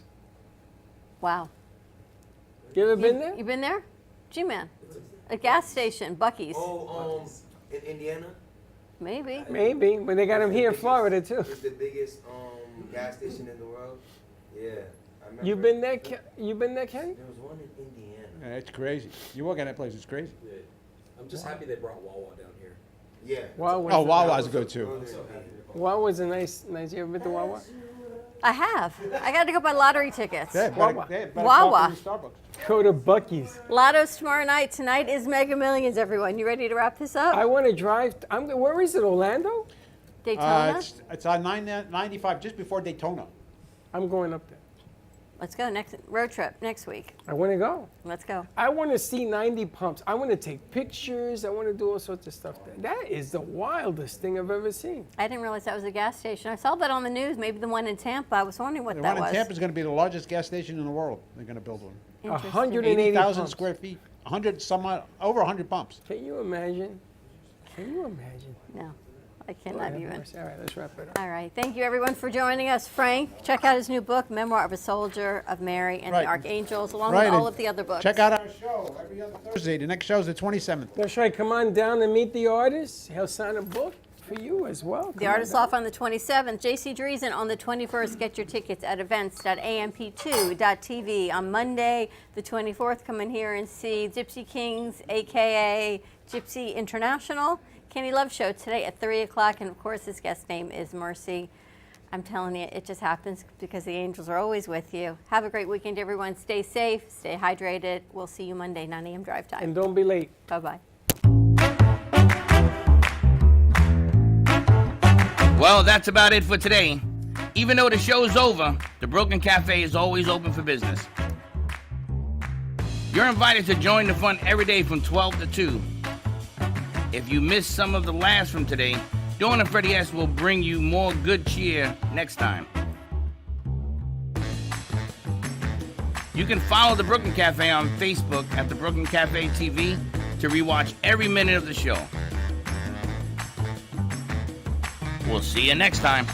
Wow. You ever been there? You been there? G-Man. A gas station, Buc-ee's. Oh, in Indiana? Maybe. Maybe, but they got them here in Florida too. It's the biggest gas station in the world. Yeah. I remember. You been there? You been there, Kenny? There was one in Indiana. Yeah, it's crazy. You walk in that place, it's crazy. Yeah. I'm just happy they brought Wawa down here. Yeah. Wawa's Oh, Wawa's good too. Wawa's a nice. You ever been to Wawa? I have. I got to go buy lottery tickets. Yeah, Wawa. Wawa. Go to Buc-ee's. Lotto's tomorrow night. Tonight is Mega Millions, everyone. You ready to wrap this up? I want to drive. Where is it? Orlando? Daytona? It's on 95, just before Daytona. I'm going up there. Let's go. Next road trip next week. I want to go. Let's go. I want to see 90 pumps. I want to take pictures. I want to do all sorts of stuff there. That is the wildest thing I've ever seen. I didn't realize that was a gas station. I saw that on the news. Maybe the one in Tampa. I was wondering what The that one was. in Tampa is going to be the largest gas station in the world. They're going to build one. Interesting. 180 80,000 pumps. square feet, 100 some odd, over 100 pumps. Can you imagine? Can you imagine? No. I cannot Lord have even. mercy. All right, let's wrap it up. All right. Thank you, everyone, for joining us. Frank, check out his new book, Memoir of a Soldier of Mary and Right. the Archangels, along Right, with all and of the other books. Check out our show every other Thursday. The next show is the 27th. That's right. Come on down and meet the artist. He'll sign a book for you as well. The Artist Off on the 27th. JC Dreesen on the 21st. Get your tickets at events.amp2.tv. On Monday, the 24th, come in here and see Gypsy Kings, a.k.a. Gypsy International. Kenny Love Show today at 3 o'clock. And, of course, his guest name is Mercy. I'm telling you, it just happens because the angels are always with you. Have a great weekend, everyone. Stay safe. Stay hydrated. We'll see you Monday, 9 a.m. drive time. And don't be late. Bye-bye. Well, that's about it for today. Even though the show's over, the Broken Cafe is always open for business. You're invited to join the fun every day from 12 to 2. If you missed some of the laughs from today, Dawn and Freddie S. will bring you more good cheer next time. You can follow the Brooklyn Cafe on Facebook at the Brooklyn Cafe TV to rewatch every minute of the show. We'll see you next time.